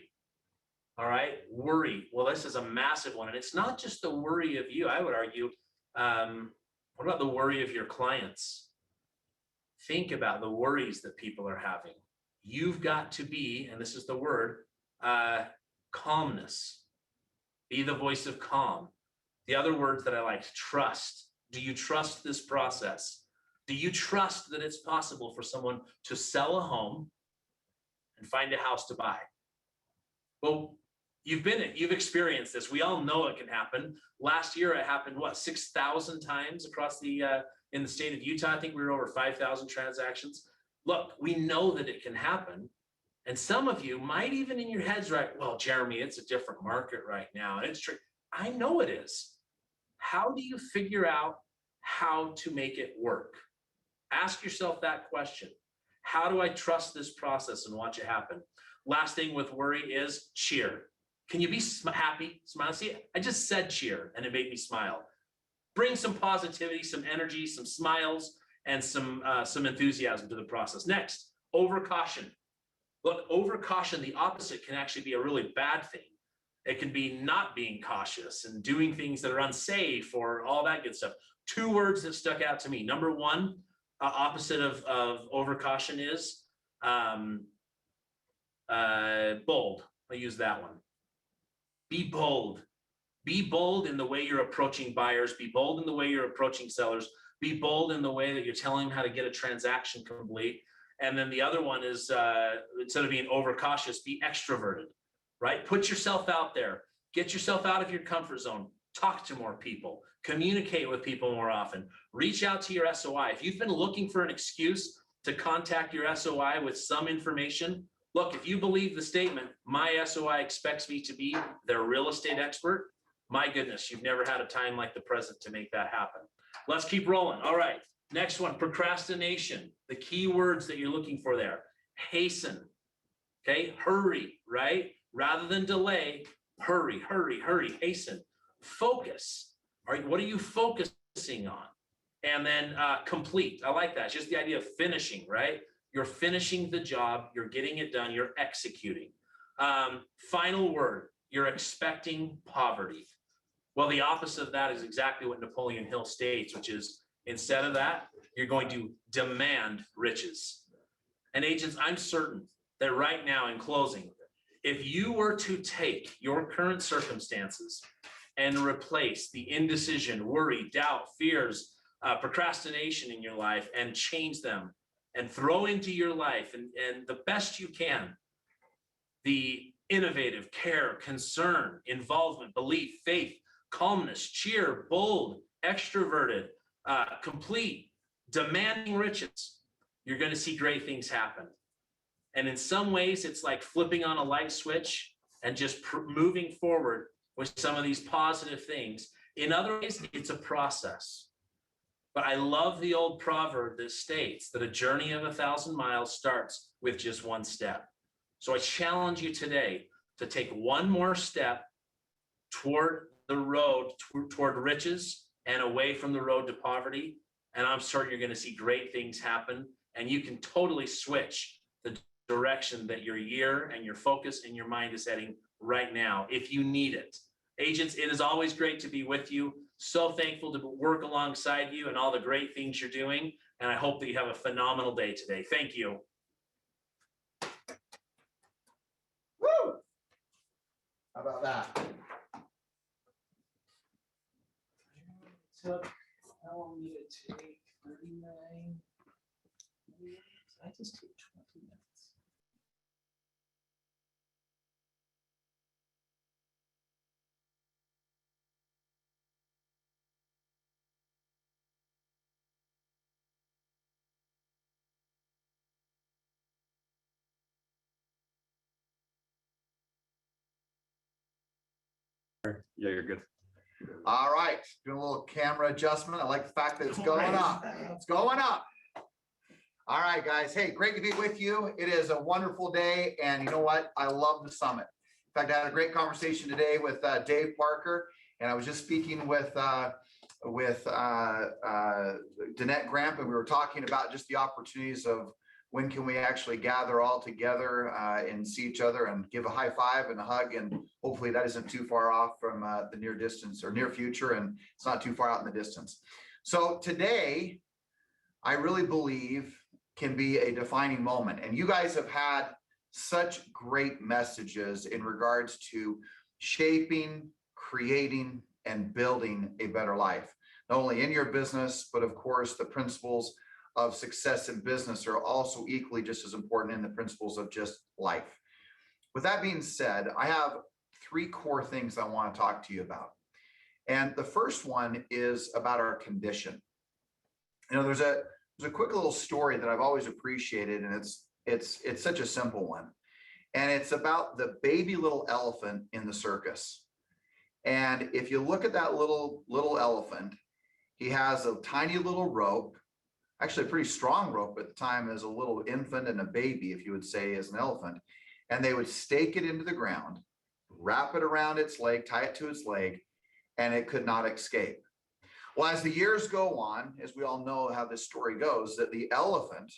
All right, worry. Well, this is a massive one. And it's not just the worry of you, I would argue. What about the worry of your clients? Think about the worries that people are having. You've got to be, and this is the word, calmness. Be the voice of calm. The other words that I like, trust. Do you trust this process? Do you trust that it's possible for someone to sell a home and find a house to buy? Well, you've experienced this. We all know it can happen. Last year it happened, what, 6,000 times across the in the state of Utah. I think we were over 5,000 transactions. Look, we know that it can happen. And some of you might even in your heads, right? Well, Jeremy, it's a different market right now. And it's true. I know it is. How do you figure out how to make it work? Ask yourself that question. How do I trust this process and watch it happen? Last thing with worry is cheer. Can you be happy, smile? See, I just said cheer and it made me smile. Bring some positivity, some energy, some smiles, and some enthusiasm to the process. Next, overcaution. Look, overcaution, the opposite can actually be a really bad thing. It can be not being cautious and doing things that are unsafe or all that good stuff. 2 words that stuck out to me. Number one, opposite of overcaution is bold. I'll use that one. Be bold. Be bold in the way you're approaching buyers. Be bold in the way you're approaching sellers. Be bold in the way that you're telling them how to get a transaction complete. And then the other one is instead of being overcautious, be extroverted, right? Put yourself out there. Get yourself out of your comfort zone. Talk to more people. Communicate with people more often. Reach out to your SOI. If you've been looking for an excuse to contact your SOI with some information, look, if you believe the statement, my SOI expects me to be their real estate expert, my goodness, you've never had a time like the present to make that happen. Let's keep rolling. All right. Next one, procrastination. The key words that you're looking for there. Hasten. Okay. Hurry, right? Rather than delay, hurry, hurry, hurry, hasten. Focus. All right. What are you focusing on? And then complete. I like that. It's just the idea of finishing, right? You're finishing the job. You're getting it done. You're executing. Final word. You're expecting poverty. Well, the opposite of that is exactly what Napoleon Hill states, which is instead of that, you're going to demand riches. And agents, I'm certain that right now in closing, if you were to take your current circumstances and replace the indecision, worry, doubt, fears, procrastination in your life and change them and throw into your life and the best you can, the innovative, care, concern, involvement, belief, faith, calmness, cheer, bold, extroverted, complete, demanding riches, you're going to see great things happen. And in some ways, it's like flipping on a light switch and just moving forward with some of these positive things. In other ways, it's a process. But I love the old proverb that states that a journey of 1,000 miles starts with just one step. So I challenge you today to take one more step toward the road, toward riches and away from the road to poverty. And I'm certain you're going to see great things happen. And you can totally switch the direction that your year and your focus and your mind is heading right now, if you need it. Agents, it is always great to be with you. So thankful to work alongside you and all the great things you're doing. And I hope that you have a phenomenal day today. Thank you. Woo! How about that? Took, how long did it take? 39 minutes? I just took 20 minutes. Yeah, you're good. All right, doing a little camera adjustment. I like the fact that it's going up. It's going up. All right, guys. Hey, great to be with you. It is a wonderful day, and you know what? I love the summit. In fact, I had a great conversation today with Dave Parker, and I was just speaking with Danette Gramp, and we were talking about just the opportunities of when can we actually gather all together and see each other and give a high five and a hug, and hopefully that isn't too far off from the near distance or near future, and it's not too far out in the distance. So today, I really believe can be a defining moment, and you guys have had such great messages in regards to shaping, creating, and building a better life, not only in your business, but of course the principles of success in business are also equally just as important in the principles of just life. With that being said, I have three core things I want to talk to you about. And the first one is about our condition. You know, there's a quick little story that I've always appreciated, and it's such a simple one. And it's about the baby little elephant in the circus. And if you look at that little elephant, he has a tiny little rope, actually a pretty strong rope at the time as a little infant and a baby, if you would say, as an elephant. And they would stake it into the ground, wrap it around its leg, tie it to its leg, and it could not escape. Well, as the years go on, as we all know how this story goes, that the elephant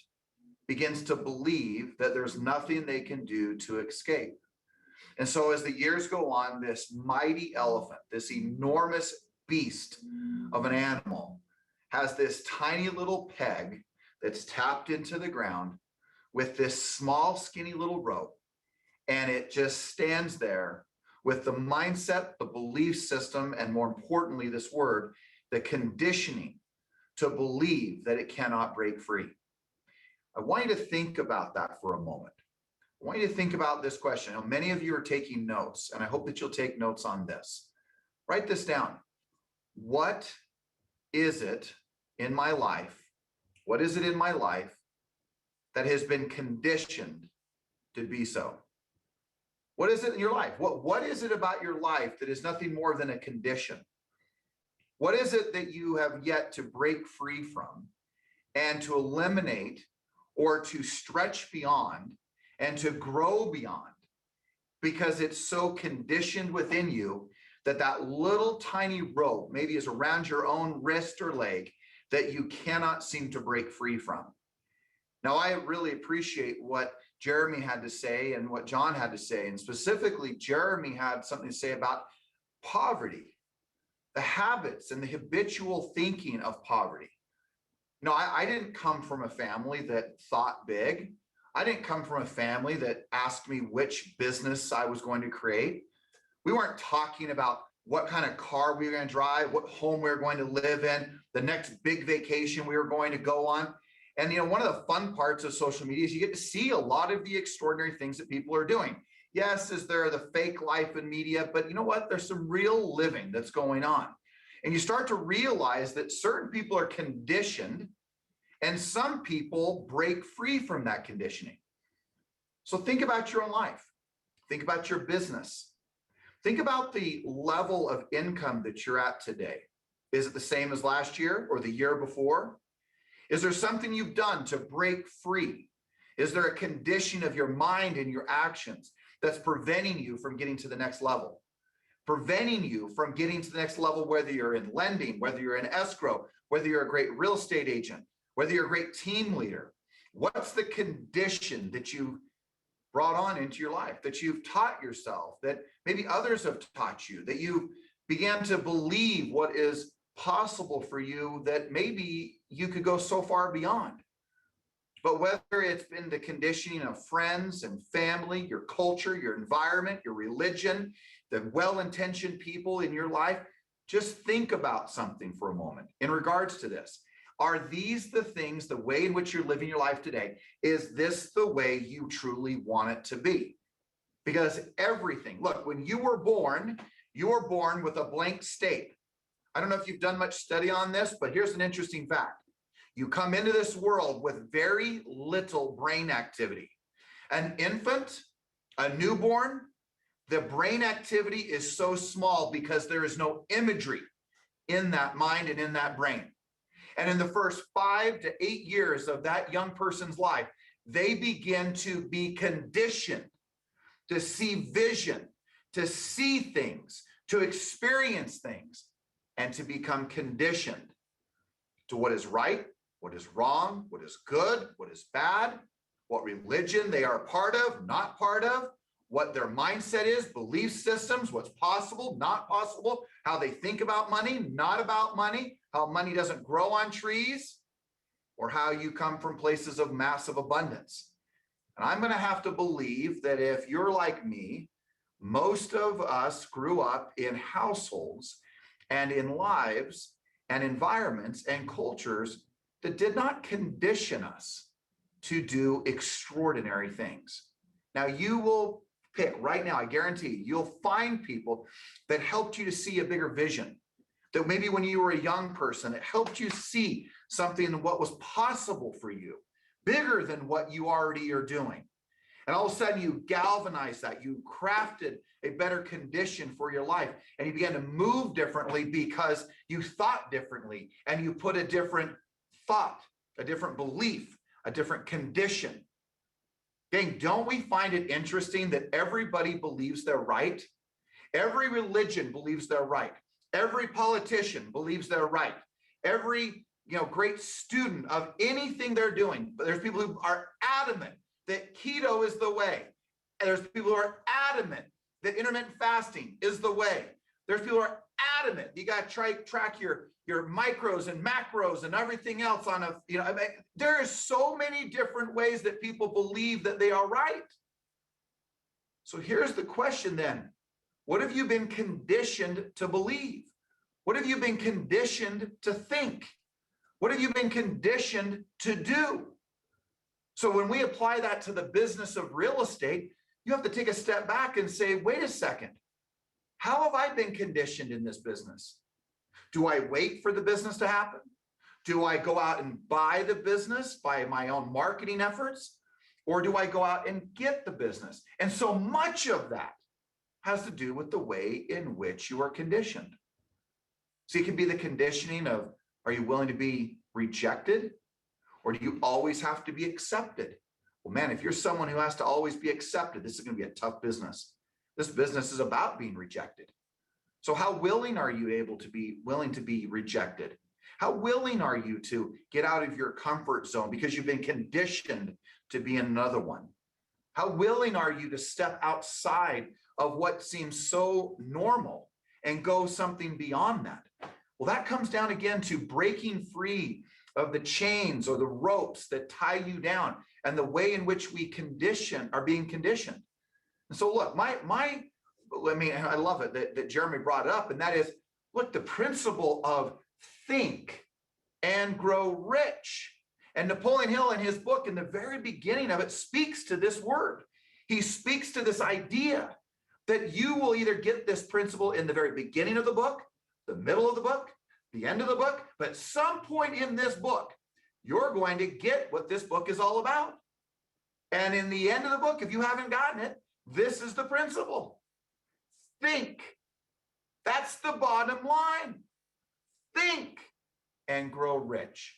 begins to believe that there's nothing they can do to escape. And so as the years go on, this mighty elephant, this enormous beast of an animal, has this tiny little peg that's tapped into the ground with this small, skinny little rope. And it just stands there with the mindset, the belief system, and more importantly, this word, the conditioning to believe that it cannot break free. I want you to think about that for a moment. I want you to think about this question. Now, many of you are taking notes, and I hope that you'll take notes on this. Write this down. What is it in my life? What is it in my life that has been conditioned to be so? What is it in your life? What is it about your life that is nothing more than a condition? What is it that you have yet to break free from and to eliminate or to stretch beyond and to grow beyond, because it's so conditioned within you that that little tiny rope maybe is around your own wrist or leg that you cannot seem to break free from? Now, I really appreciate what Jeremy had to say and what John had to say, and specifically Jeremy had something to say about poverty, the habits and the habitual thinking of poverty. You know, I didn't come from a family that thought big. I didn't come from a family that asked me which business I was going to create. We weren't talking about what kind of car we were going to drive, what home we were going to live in, the next big vacation we were going to go on. And, you know, one of the fun parts of social media is you get to see a lot of the extraordinary things that people are doing. Yes, is there the fake life in media, but you know what? There's some real living that's going on. And you start to realize that certain people are conditioned and some people break free from that conditioning. So think about your own life. Think about your business. Think about the level of income that you're at today. Is it the same as last year or the year before? Is there something you've done to break free? Is there a condition of your mind and your actions that's preventing you from getting to the next level? Preventing you from getting to the next level, whether you're in lending, whether you're in escrow, whether you're a great real estate agent, whether you're a great team leader. What's the condition that you brought on into your life, that you've taught yourself, that maybe others have taught you, that you began to believe what is possible for you, that maybe you could go so far beyond? But whether it's been the conditioning of friends and family, your culture, your environment, your religion, the well-intentioned people in your life, just think about something for a moment in regards to this. Are these the things, the way in which you're living your life today? Is this the way you truly want it to be? Because everything, look, when you were born with a blank slate. I don't know if you've done much study on this, but here's an interesting fact. You come into this world with very little brain activity. An infant, a newborn, the brain activity is so small because there is no imagery in that mind and in that brain. And in the first 5 to 8 years of that young person's life, they begin to be conditioned to see vision, to see things, to experience things, and to become conditioned to what is right, what is wrong, what is good, what is bad, what religion they are a part of, not part of, what their mindset is, belief systems, what's possible, not possible, how they think about money, not about money, how money doesn't grow on trees, or how you come from places of massive abundance. And I'm going to have to believe that if you're like me, most of us grew up in households and in lives and environments and cultures that did not condition us to do extraordinary things. Now you will pick right now, I guarantee you'll find people that helped you to see a bigger vision. That maybe when you were a young person, it helped you see something in what was possible for you, bigger than what you already are doing. And all of a sudden you galvanized that, you crafted a better condition for your life, and you began to move differently because you thought differently, and you put a different thought, a different belief, a different condition. Gang, don't we find it interesting that everybody believes they're right? Every religion believes they're right. Every politician believes they're right. Every great student of anything they're doing, but there's people who are adamant that keto is the way. And there's people who are adamant that intermittent fasting is the way. There's people who are adamant you got to track your micros and macros and everything else on a, there are so many different ways that people believe that they are right. So here's the question then. What have you been conditioned to believe? What have you been conditioned to think? What have you been conditioned to do? So when we apply that to the business of real estate, you have to take a step back and say, wait a second, how have I been conditioned in this business? Do I wait for the business to happen? Do I go out and buy the business by my own marketing efforts? Or do I go out and get the business? And so much of that has to do with the way in which you are conditioned. So it can be the conditioning of, are you willing to be rejected? Or do you always have to be accepted? Well, man, if you're someone who has to always be accepted, this is going to be a tough business. This business is about being rejected. So how willing are you to be rejected? How willing are you to get out of your comfort zone because you've been conditioned to be in another one? How willing are you to step outside of what seems so normal and go something beyond that? Well, that comes down again to breaking free of the chains or the ropes that tie you down and the way in which we are being conditioned. And so look, I love it that Jeremy brought it up, and that is, look, the principle of think and grow rich. And Napoleon Hill in his book, in the very beginning of it, speaks to this word. He speaks to this idea that you will either get this principle in the very beginning of the book, the middle of the book, the end of the book, but at some point in this book, you're going to get what this book is all about. And in the end of the book, if you haven't gotten it, this is the principle. Think. That's the bottom line. Think and grow rich.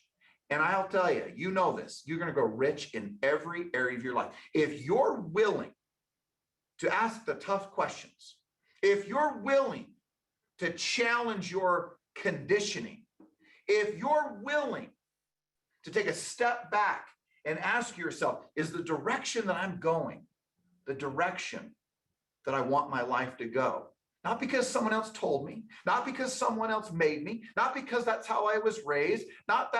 And I'll tell you, you know this, you're going to grow rich in every area of your life. If you're willing to ask the tough questions, if you're willing to challenge your conditioning, if you're willing to take a step back and ask yourself, is the direction that I'm going the direction that I want my life to go? Not because someone else told me, not because someone else made me, not because that's how I was raised, not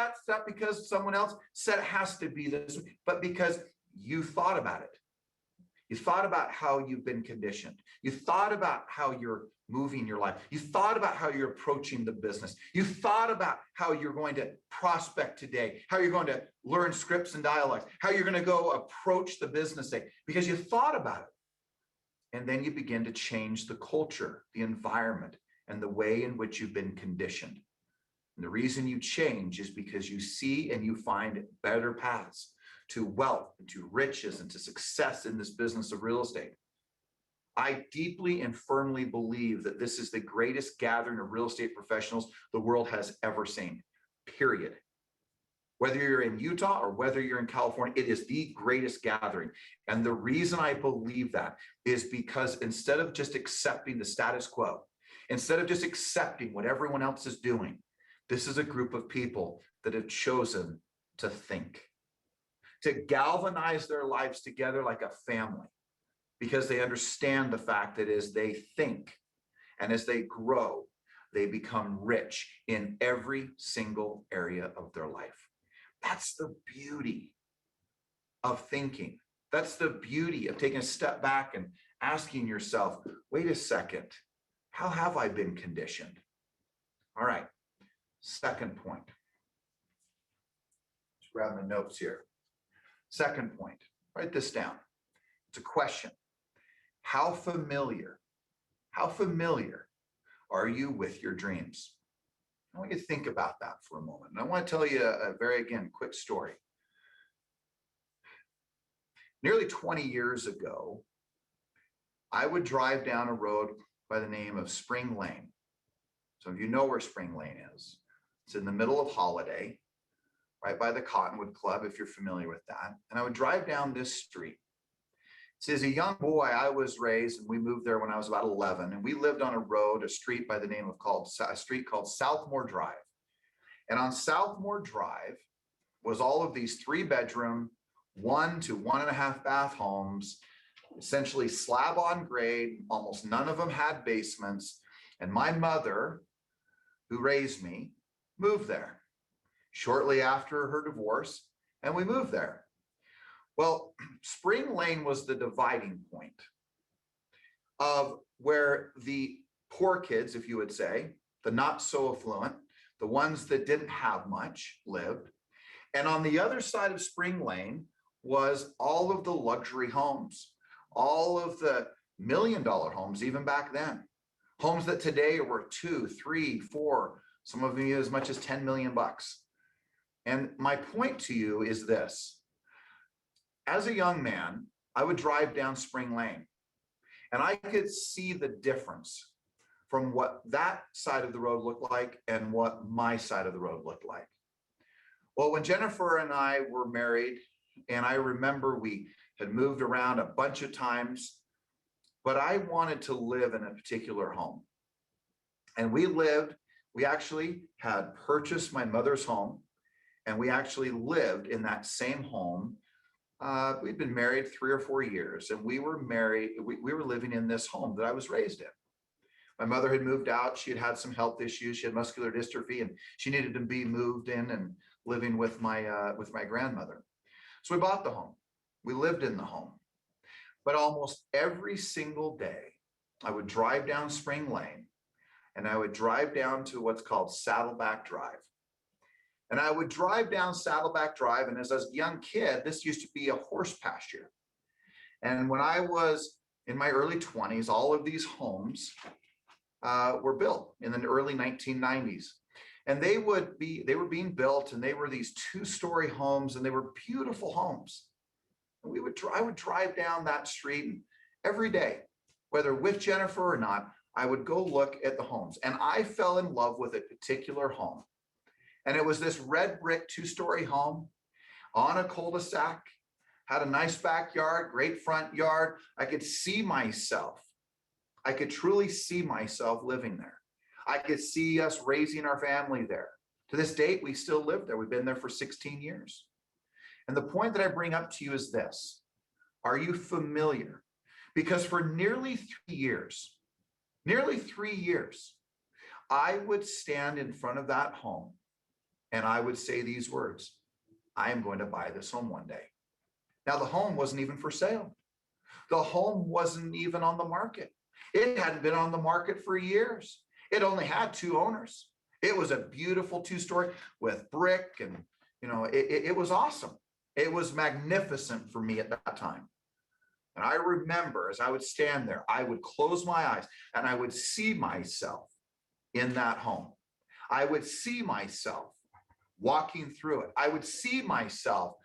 because someone else said it has to be this way, but because you thought about it. You thought about how you've been conditioned. You thought about how you're moving your life. You thought about how you're approaching the business. You thought about how you're going to prospect today, how you're going to learn scripts and dialogues, how you're going to go approach the business day, because you thought about it. And then you begin to change the culture, the environment, and the way in which you've been conditioned. And the reason you change is because you see and you find better paths to wealth and to riches and to success in this business of real estate. I deeply and firmly believe that this is the greatest gathering of real estate professionals the world has ever seen, period. Whether you're in Utah or whether you're in California, it is the greatest gathering. And the reason I believe that is because instead of just accepting the status quo, instead of just accepting what everyone else is doing, this is a group of people that have chosen to think, to galvanize their lives together like a family, because they understand the fact that as they think and as they grow, they become rich in every single area of their life. That's the beauty of thinking. That's the beauty of taking a step back and asking yourself, wait a second, how have I been conditioned? All right, second point. grab my notes here. Second point, write this down. It's a question. How familiar are you with your dreams? I want you to think about that for a moment. And I want to tell you a very, again, quick story. Nearly 20 years ago, I would drive down a road by the name of Spring Lane. Some of you know where Spring Lane is. It's in the middle of Holiday, right by the Cottonwood Club, if you're familiar with that. And I would drive down this street. So as a young boy, I was raised, and we moved there when I was about 11, and we lived on a street by the name of a street called Southmore Drive. And on Southmore Drive was all of these 3-bedroom, 1 to 1.5 bath homes, essentially slab on grade. Almost none of them had basements. And my mother, who raised me, moved there shortly after her divorce, and we moved there. Well, Spring Lane was the dividing point of where the poor kids, if you would say, the not so affluent, the ones that didn't have much, lived. And on the other side of Spring Lane was all of the luxury homes, all of the $1 million homes, even back then. Homes that today are worth 2, 3, 4, some of them as much as 10 million bucks. And my point to you is this. As a young man, I would drive down Spring Lane, and I could see the difference from what that side of the road looked like and what my side of the road looked like. Well, when Jennifer and I were married, and I remember we had moved around a bunch of times, but I wanted to live in a particular home. And we actually had purchased my mother's home, and we actually lived in that same home. We'd been married 3 or 4 years, and we were married. We were living in this home that I was raised in. My mother had moved out. She had had some health issues. She had muscular dystrophy, and she needed to be moved in and living with my grandmother. So we bought the home. We lived in the home. But almost every single day, I would drive down Spring Lane, and I would drive down to what's called Saddleback Drive. And I would drive down Saddleback Drive, and as a young kid, this used to be a horse pasture. And when I was in my early 20s, all of these homes were built in the early 1990s. And they were being built, and they were these 2-story homes, and they were beautiful homes. And I would drive down that street, and every day, whether with Jennifer or not, I would go look at the homes. And I fell in love with a particular home. And it was this red brick 2-story home on a cul-de-sac, had a nice backyard, great front yard. I could see myself. I could truly see myself living there. I could see us raising our family there. To this date, we still live there. We've been there for 16 years. And the point that I bring up to you is this. Are you familiar? Because for nearly 3 years, I would stand in front of that home, and I would say these words: I am going to buy this home one day. Now, the home wasn't even for sale. The home wasn't even on the market. It hadn't been on the market for years. It only had 2 owners. It was a beautiful 2-story with brick, and it was awesome. It was magnificent for me at that time. And I remember as I would stand there, I would close my eyes, and I would see myself in that home. I would see myself walking through it. I would see myself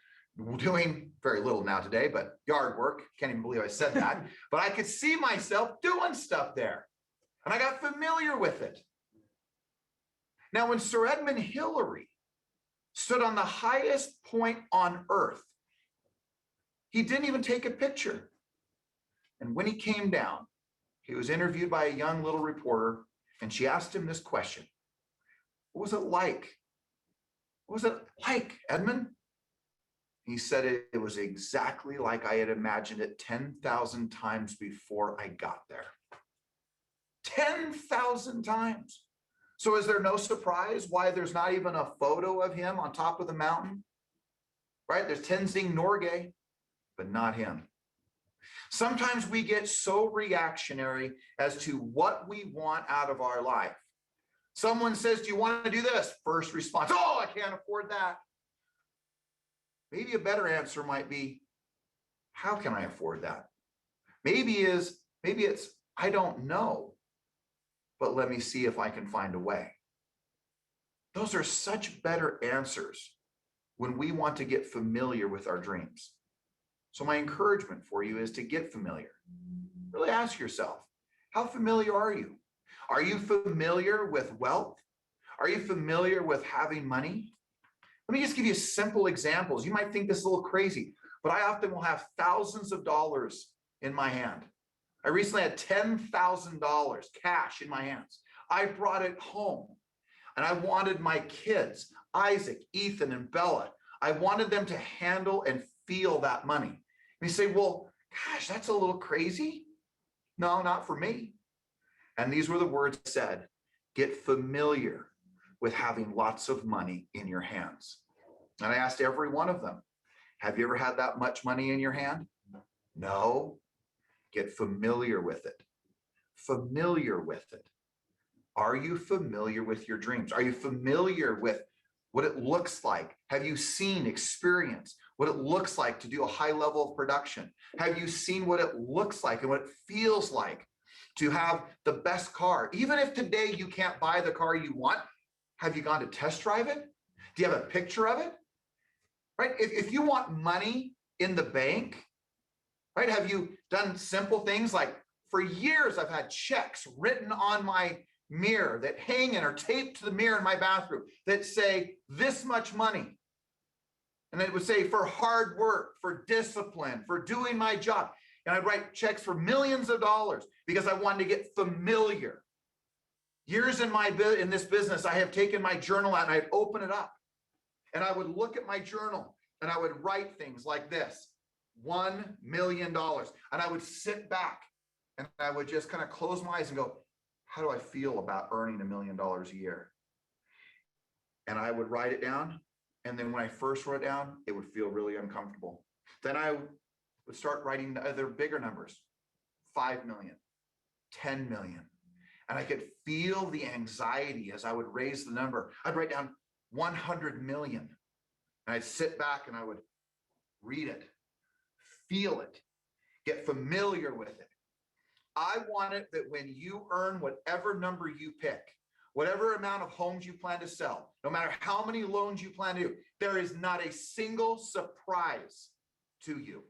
doing very little now today, but yard work. Can't even believe I said that. But I could see myself doing stuff there. And I got familiar with it. Now, when Sir Edmund Hillary stood on the highest point on earth, he didn't even take a picture. And when he came down, he was interviewed by a young little reporter, and she asked him this question: what was it like? What was it like, Edmund? He said it was exactly like I had imagined it 10,000 times before I got there. 10,000 times. So is there no surprise why there's not even a photo of him on top of the mountain? Right? There's Tenzing Norgay, but not him. Sometimes we get so reactionary as to what we want out of our life. Someone says, do you want to do this? First response, oh, I can't afford that. Maybe a better answer might be, how can I afford that? Maybe it's, I don't know, but let me see if I can find a way. Those are such better answers when we want to get familiar with our dreams. So my encouragement for you is to get familiar. Really ask yourself, how familiar are you? Are you familiar with wealth? Are you familiar with having money? Let me just give you simple examples. You might think this is a little crazy, but I often will have thousands of dollars in my hand. I recently had $10,000 cash in my hands. I brought it home and I wanted my kids, Isaac, Ethan, and Bella, I wanted them to handle and feel that money. And you say, well, gosh, that's a little crazy. No, not for me. And these were the words said, get familiar with having lots of money in your hands. And I asked every one of them, have you ever had that much money in your hand? No. Get familiar with it. Familiar with it. Are you familiar with your dreams? Are you familiar with what it looks like? Have you seen, experienced what it looks like to do a high level of production? Have you seen what it looks like and what it feels like to have the best car? Even if today you can't buy the car you want, have you gone to test drive it? Do you have a picture of it? Right? If you want money in the bank, right? Have you done simple things like, for years I've had checks written on my mirror that hang and are taped to the mirror in my bathroom that say this much money. And it would say for hard work, for discipline, for doing my job. And I'd write checks for millions of dollars because I wanted to get familiar. Years in this business, I have taken my journal out and I'd open it up and I would look at my journal and I would write things like this, $1 million. And I would sit back and I would just kind of close my eyes and go, how do I feel about earning $1 million a year? And I would write it down. And then when I first wrote it down, it would feel really uncomfortable. Then I would start writing the other bigger numbers, 5 million, 10 million. And I could feel the anxiety as I would raise the number. I'd write down 100 million. And I'd sit back and I would read it, feel it, get familiar with it. I want it that when you earn whatever number you pick, whatever amount of homes you plan to sell, no matter how many loans you plan to do, there is not a single surprise to you.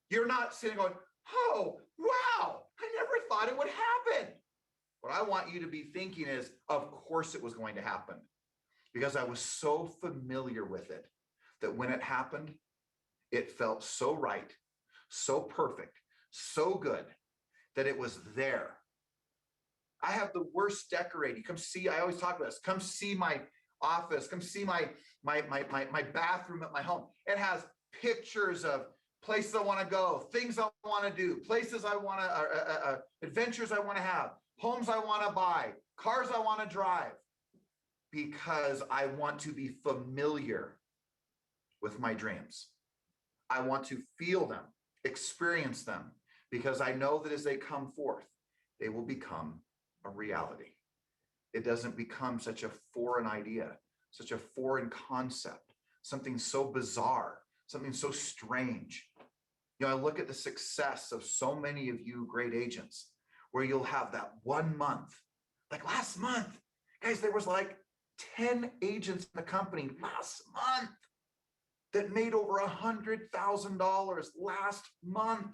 You're not sitting going, oh, wow, I never thought it would happen. What I want you to be thinking is, of course it was going to happen, because I was so familiar with it that when it happened, it felt so right, so perfect, so good that it was there. I have the worst decorating. Come see, I always talk about this. Come see my office. Come see my bathroom at my home. It has pictures of places I want to go, things I want to do, places I want to, adventures I want to have, homes I want to buy, cars I want to drive, because I want to be familiar with my dreams. I want to feel them, experience them, because I know that as they come forth, they will become a reality. It doesn't become such a foreign idea, such a foreign concept, something so bizarre, something so strange. You know, I look at the success of so many of you great agents, where you'll have that 1 month, like last month, guys, there was like 10 agents in the company last month that made over $100,000 last month.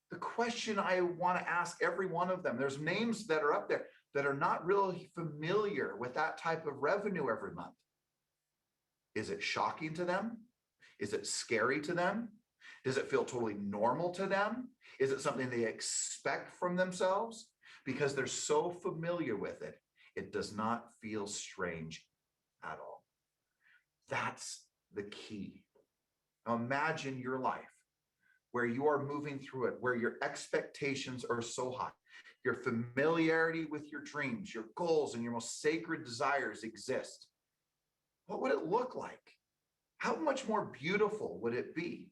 The question I want to ask every one of them, there's names that are up there that are not really familiar with that type of revenue every month. Is it shocking to them? Is it scary to them? Does it feel totally normal to them? Is it something they expect from themselves? Because they're so familiar with it, it does not feel strange at all. That's the key. Now imagine your life where you are moving through it, where your expectations are so high, your familiarity with your dreams, your goals, and your most sacred desires exist. What would it look like? How much more beautiful would it be?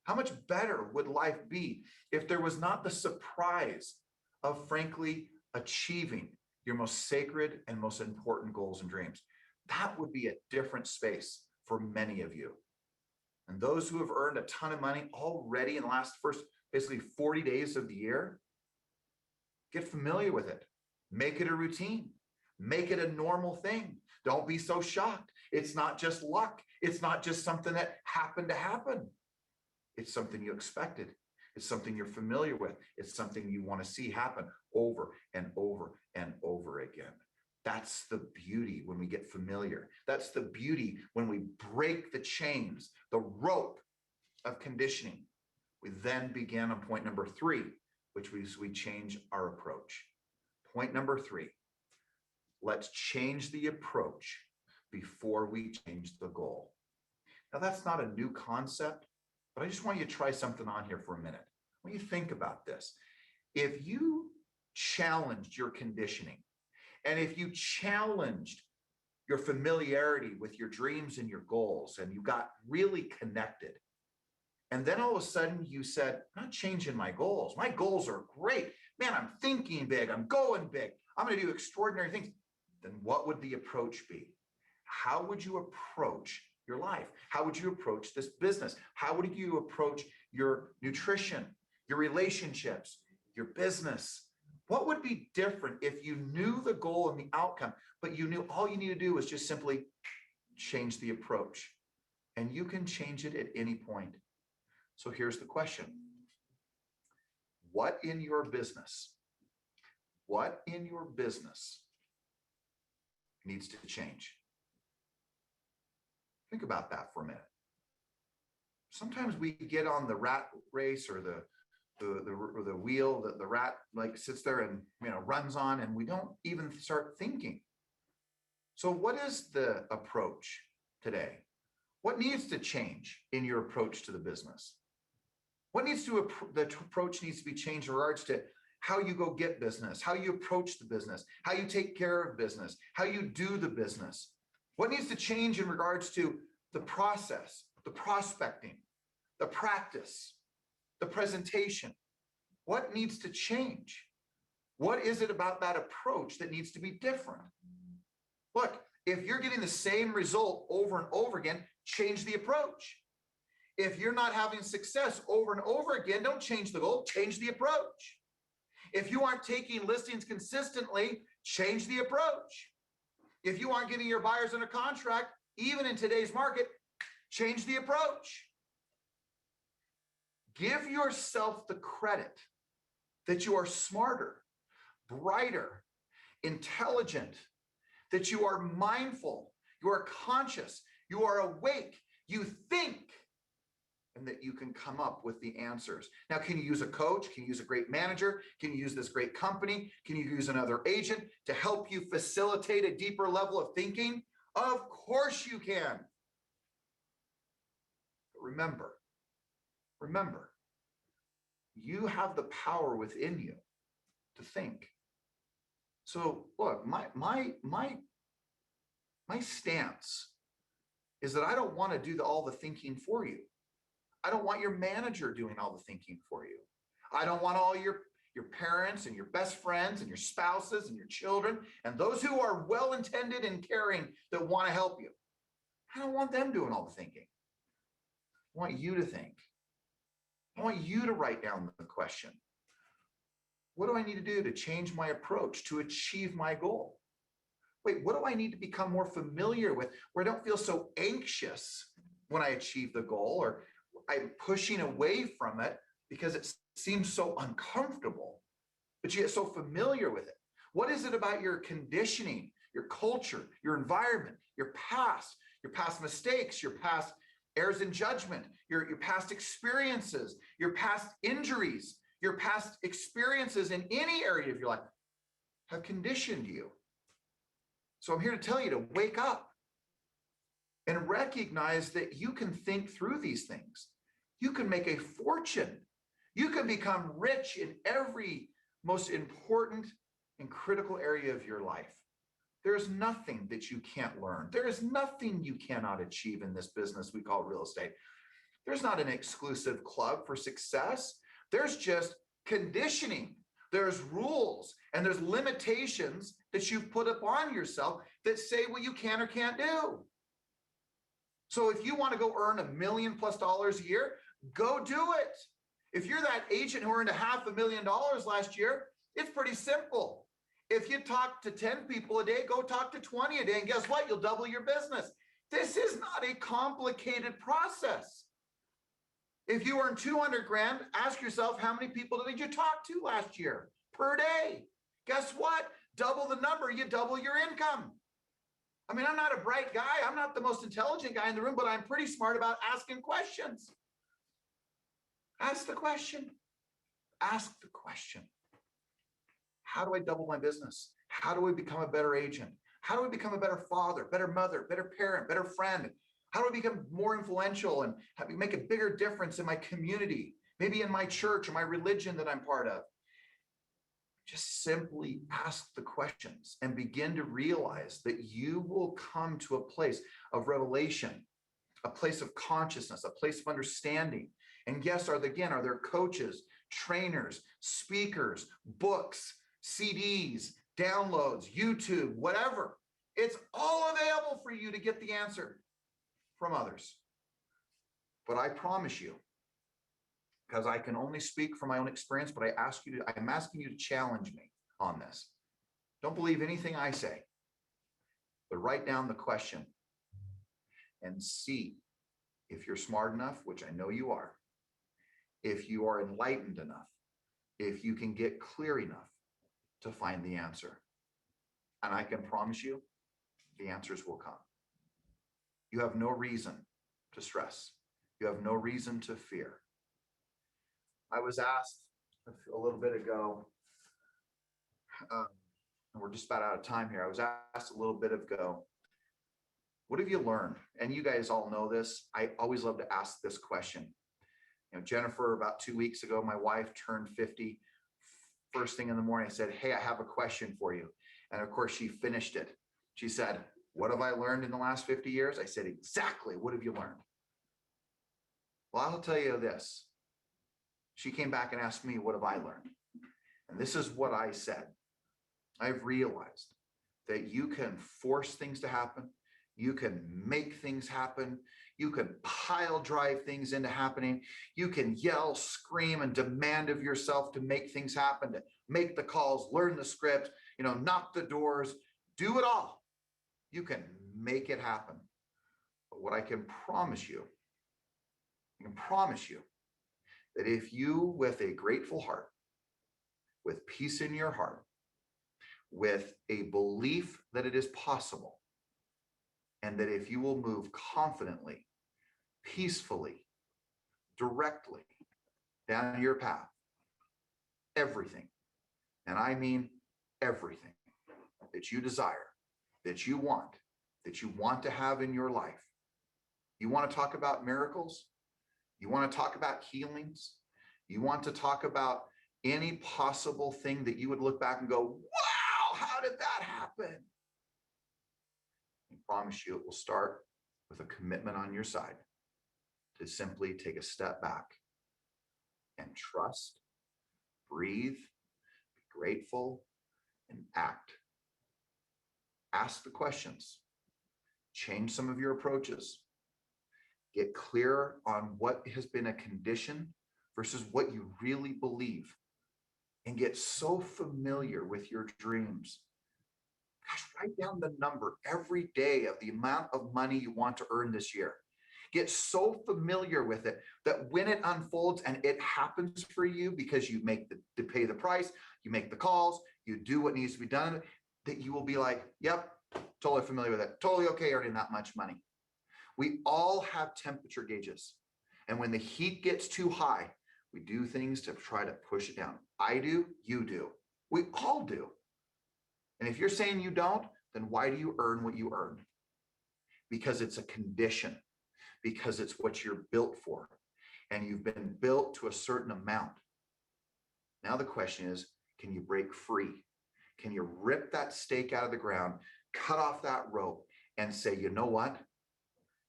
How much better would life be if there was not the surprise of, frankly, achieving your most sacred and most important goals and dreams? That would be a different space for many of you. And those who have earned a ton of money already in the last basically 40 days of the year, get familiar with it. Make it a routine. Make it a normal thing. Don't be so shocked. It's not just luck. It's not just something that happened to happen. It's something you expected. It's something you're familiar with. It's something you want to see happen over and over and over again. That's the beauty when we get familiar. That's the beauty when we break the chains, the rope of conditioning. We then begin on point number 3, which is we change our approach. Point number 3, let's change the approach before we change the goal. Now, that's not a new concept, but I just want you to try something on here for a minute. When you think about this, if you challenged your conditioning, and if you challenged your familiarity with your dreams and your goals, and you got really connected, and then all of a sudden you said, I'm not changing my goals. My goals are great. Man, I'm thinking big. I'm going big. I'm going to do extraordinary things. Then what would the approach be? How would you approach your life? How would you approach this business? How would you approach your nutrition, your relationships, your business? What would be different if you knew the goal and the outcome, but you knew all you need to do was just simply change the approach? And you can change it at any point. So here's the question. What in your business needs to change? Think about that for a minute. Sometimes we get on the rat race or the wheel that the rat like sits there and runs on, and we don't even start thinking. So what is the approach today? What needs to change in your approach to the business? The approach needs to be changed in regards to how you go get business, how you approach the business, how you take care of business, how you do the business. What needs to change in regards to the process, the prospecting, the practice, the presentation? What needs to change? What is it about that approach that needs to be different? Look, if you're getting the same result over and over again, change the approach. If you're not having success over and over again, don't change the goal, change the approach. If you aren't taking listings consistently, change the approach. If you aren't getting your buyers under contract, even in today's market, change the approach. Give yourself the credit that you are smarter, brighter, intelligent, that you are mindful, you are conscious, you are awake, you think, and that you can come up with the answers. Now, can you use a coach? Can you use a great manager? Can you use this great company? Can you use another agent to help you facilitate a deeper level of thinking? Of course you can. But remember, you have the power within you to think. So look, my stance is that I don't want to do all the thinking for you. I don't want your manager doing all the thinking for you. I don't want all your parents and your best friends and your spouses and your children and those who are well-intended and caring that want to help you. I don't want them doing all the thinking. I want you to think. I want you to write down the question. What do I need to do to change my approach to achieve my goal? Wait, what do I need to become more familiar with where I don't feel so anxious when I achieve the goal, or I'm pushing away from it because it seems so uncomfortable, but you get so familiar with it? What is it about your conditioning, your culture, your environment, your past mistakes, your past errors in judgment, your past experiences, your past injuries, your past experiences in any area of your life have conditioned you? So I'm here to tell you to wake up and recognize that you can think through these things. You can make a fortune. You can become rich in every most important and critical area of your life. There is nothing that you can't learn. There is nothing you cannot achieve in this business we call real estate. There's not an exclusive club for success. There's just conditioning. There's rules and there's limitations that you've put upon yourself that say what you can or can't do. So if you want to go earn $1 million+ a year, go do it. If you're that agent who earned $500,000 last year, it's pretty simple. If you talk to 10 people a day, go talk to 20 a day, and guess what? You'll double your business. This is not a complicated process. If you earn 200 grand, ask yourself, how many people did you talk to last year per day? Guess what? Double the number, you double your income. I mean, I'm not a bright guy. I'm not the most intelligent guy in the room, but I'm pretty smart about asking questions. Ask the question. Ask the question. How do I double my business? How do I become a better agent? How do I become a better father, better mother, better parent, better friend? How do I become more influential and make a bigger difference in my community, maybe in my church or my religion that I'm part of? Just simply ask the questions and begin to realize that you will come to a place of revelation, a place of consciousness, a place of understanding. And yes, are there coaches, trainers, speakers, books, CDs, downloads, YouTube, whatever. It's all available for you to get the answer from others. But I promise you, because I can only speak from my own experience, but I'm asking you to challenge me on this. Don't believe anything I say, but write down the question and see if you're smart enough, which I know you are, if you are enlightened enough, if you can get clear enough to find the answer. And I can promise you, the answers will come. You have no reason to stress. You have no reason to fear. I was asked a little bit ago, and we're just about out of time here. I was asked a little bit ago, what have you learned? And you guys all know this. I always love to ask this question. You know, Jennifer, about 2 weeks ago, my wife turned 50. First thing in the morning, I said, hey, I have a question for you. And of course, she finished it. She said, what have I learned in the last 50 years? I said, exactly. What have you learned? Well, I'll tell you this. She came back and asked me, what have I learned? And this is what I said. I've realized that you can force things to happen. You can make things happen. You can pile drive things into happening. You can yell, scream, and demand of yourself to make things happen, to make the calls, learn the script, knock the doors, do it all. You can make it happen. But what I can promise you that if you, with a grateful heart, with peace in your heart, with a belief that it is possible, and that if you will move confidently, peacefully, directly down your path, everything, and I mean everything that you desire, that you want to have in your life. You want to talk about miracles? You want to talk about healings? You want to talk about any possible thing that you would look back and go, wow, how did that happen? I promise you it will start with a commitment on your side to simply take a step back and trust, breathe, be grateful, and act. Ask the questions. Change some of your approaches. Get clear on what has been a condition versus what you really believe. And get so familiar with your dreams. Gosh, write down the number every day of the amount of money you want to earn this year. Get so familiar with it that when it unfolds and it happens for you because you pay the price, you make the calls, you do what needs to be done, that you will be like, yep, totally familiar with it. Totally okay earning that much money. We all have temperature gauges. And when the heat gets too high, we do things to try to push it down. I do, you do. We all do. And if you're saying you don't, then why do you earn what you earn? Because it's a condition, because it's what you're built for. And you've been built to a certain amount. Now the question is, can you break free? Can you rip that stake out of the ground, cut off that rope, and say, you know what?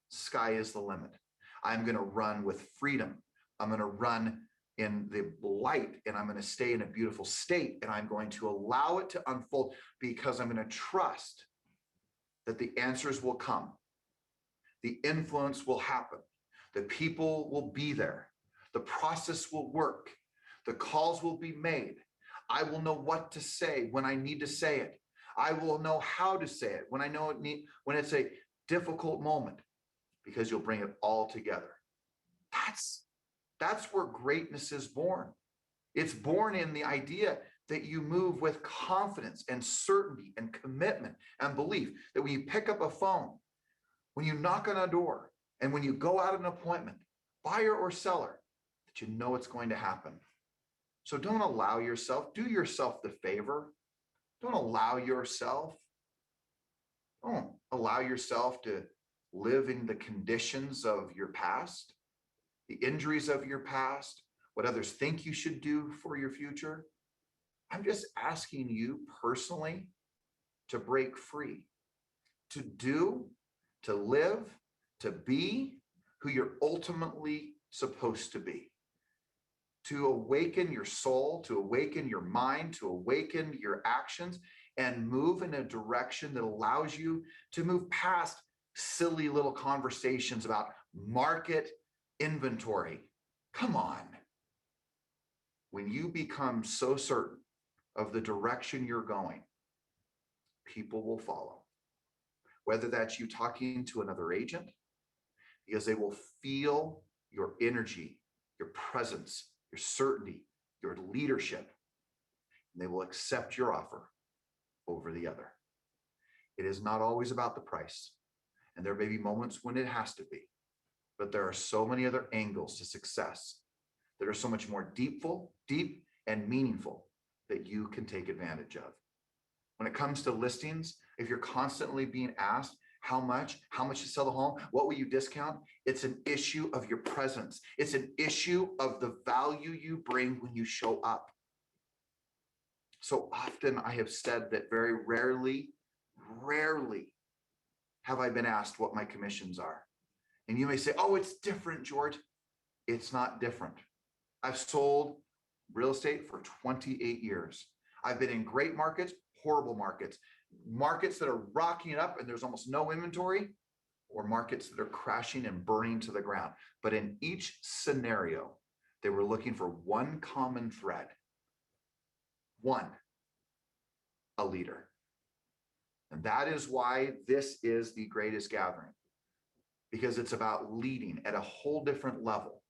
Sky is the limit. I'm going to run with freedom. I'm going to run in the light, and I'm going to stay in a beautiful state, and I'm going to allow it to unfold because I'm going to trust that the answers will come. The influence will happen. The people will be there. The process will work. The calls will be made. I will know what to say when I need to say it. I will know how to say it when I know when it's a difficult moment, because you'll bring it all together. That's where greatness is born. It's born in the idea that you move with confidence and certainty and commitment and belief, that when you pick up a phone, when you knock on a door, and when you go out an appointment, buyer or seller, that you know it's going to happen. So don't allow yourself, do yourself the favor. Don't allow yourself to live in the conditions of your past, the injuries of your past, what others think you should do for your future. I'm just asking you personally to break free, to do, to live, to be who you're ultimately supposed to be, to awaken your soul, to awaken your mind, to awaken your actions, and move in a direction that allows you to move past silly little conversations about market inventory. Come on. When you become so certain of the direction you're going, people will follow. Whether that's you talking to another agent, because they will feel your energy, your presence, your certainty, your leadership, and they will accept your offer over the other. It is not always about the price, and there may be moments when it has to be, but there are so many other angles to success that are so much more deep and meaningful that you can take advantage of. When it comes to listings, if you're constantly being asked how much to sell the home, what will you discount? It's an issue of your presence. It's an issue of the value you bring when you show up. So often I have said that very rarely have I been asked what my commissions are. And you may say, oh, it's different, George. It's not different. I've sold real estate for 28 years. I've been in great markets, horrible markets, markets that are rocking it up and there's almost no inventory, or markets that are crashing and burning to the ground. But in each scenario, they were looking for one common thread. One, a leader. And that is why this is the greatest gathering, because it's about leading at a whole different level.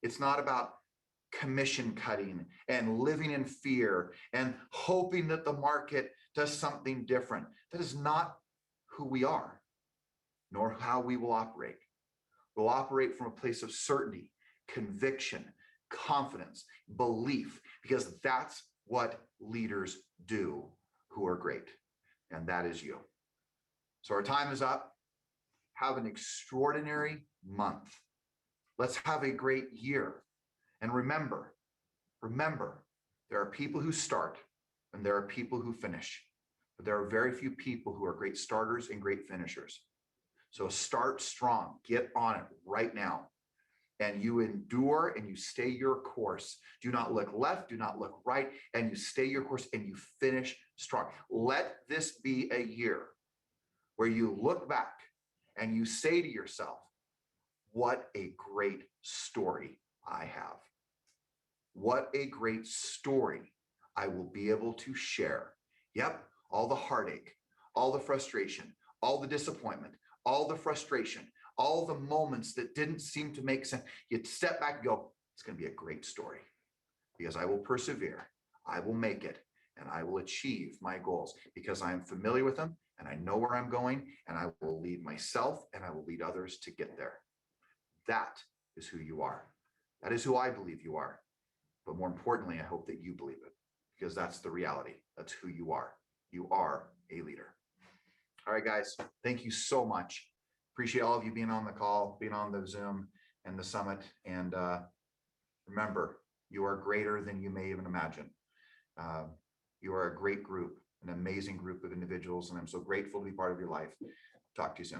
It's not about commission cutting and living in fear and hoping that the market does something different. That is not who we are, nor how we will operate. We'll operate from a place of certainty, conviction, confidence, belief, because that's what leaders do who are great. And that is you. So our time is up. Have an extraordinary month. Let's have a great year. And remember, there are people who start and there are people who finish, but there are very few people who are great starters and great finishers. So start strong, get on it right now. And you endure and you stay your course. Do not look left, do not look right, and you stay your course and you finish strong. Let this be a year where you look back and you say to yourself, what a great story I have. What a great story I will be able to share. Yep, all the heartache, all the frustration, all the disappointment, all the frustration, all the moments that didn't seem to make sense. You step back and go, it's going to be a great story because I will persevere, I will make it, and I will achieve my goals because I am familiar with them and I know where I'm going, and I will lead myself and I will lead others to get there. That is who you are. That is who I believe you are. But more importantly, I hope that you believe it, because that's the reality. That's who you are. You are a leader. All right, guys, thank you so much. Appreciate all of you being on the call, being on the Zoom and the summit. And remember, you are greater than you may even imagine. You are a great group, an amazing group of individuals, and I'm so grateful to be part of your life. Talk to you soon.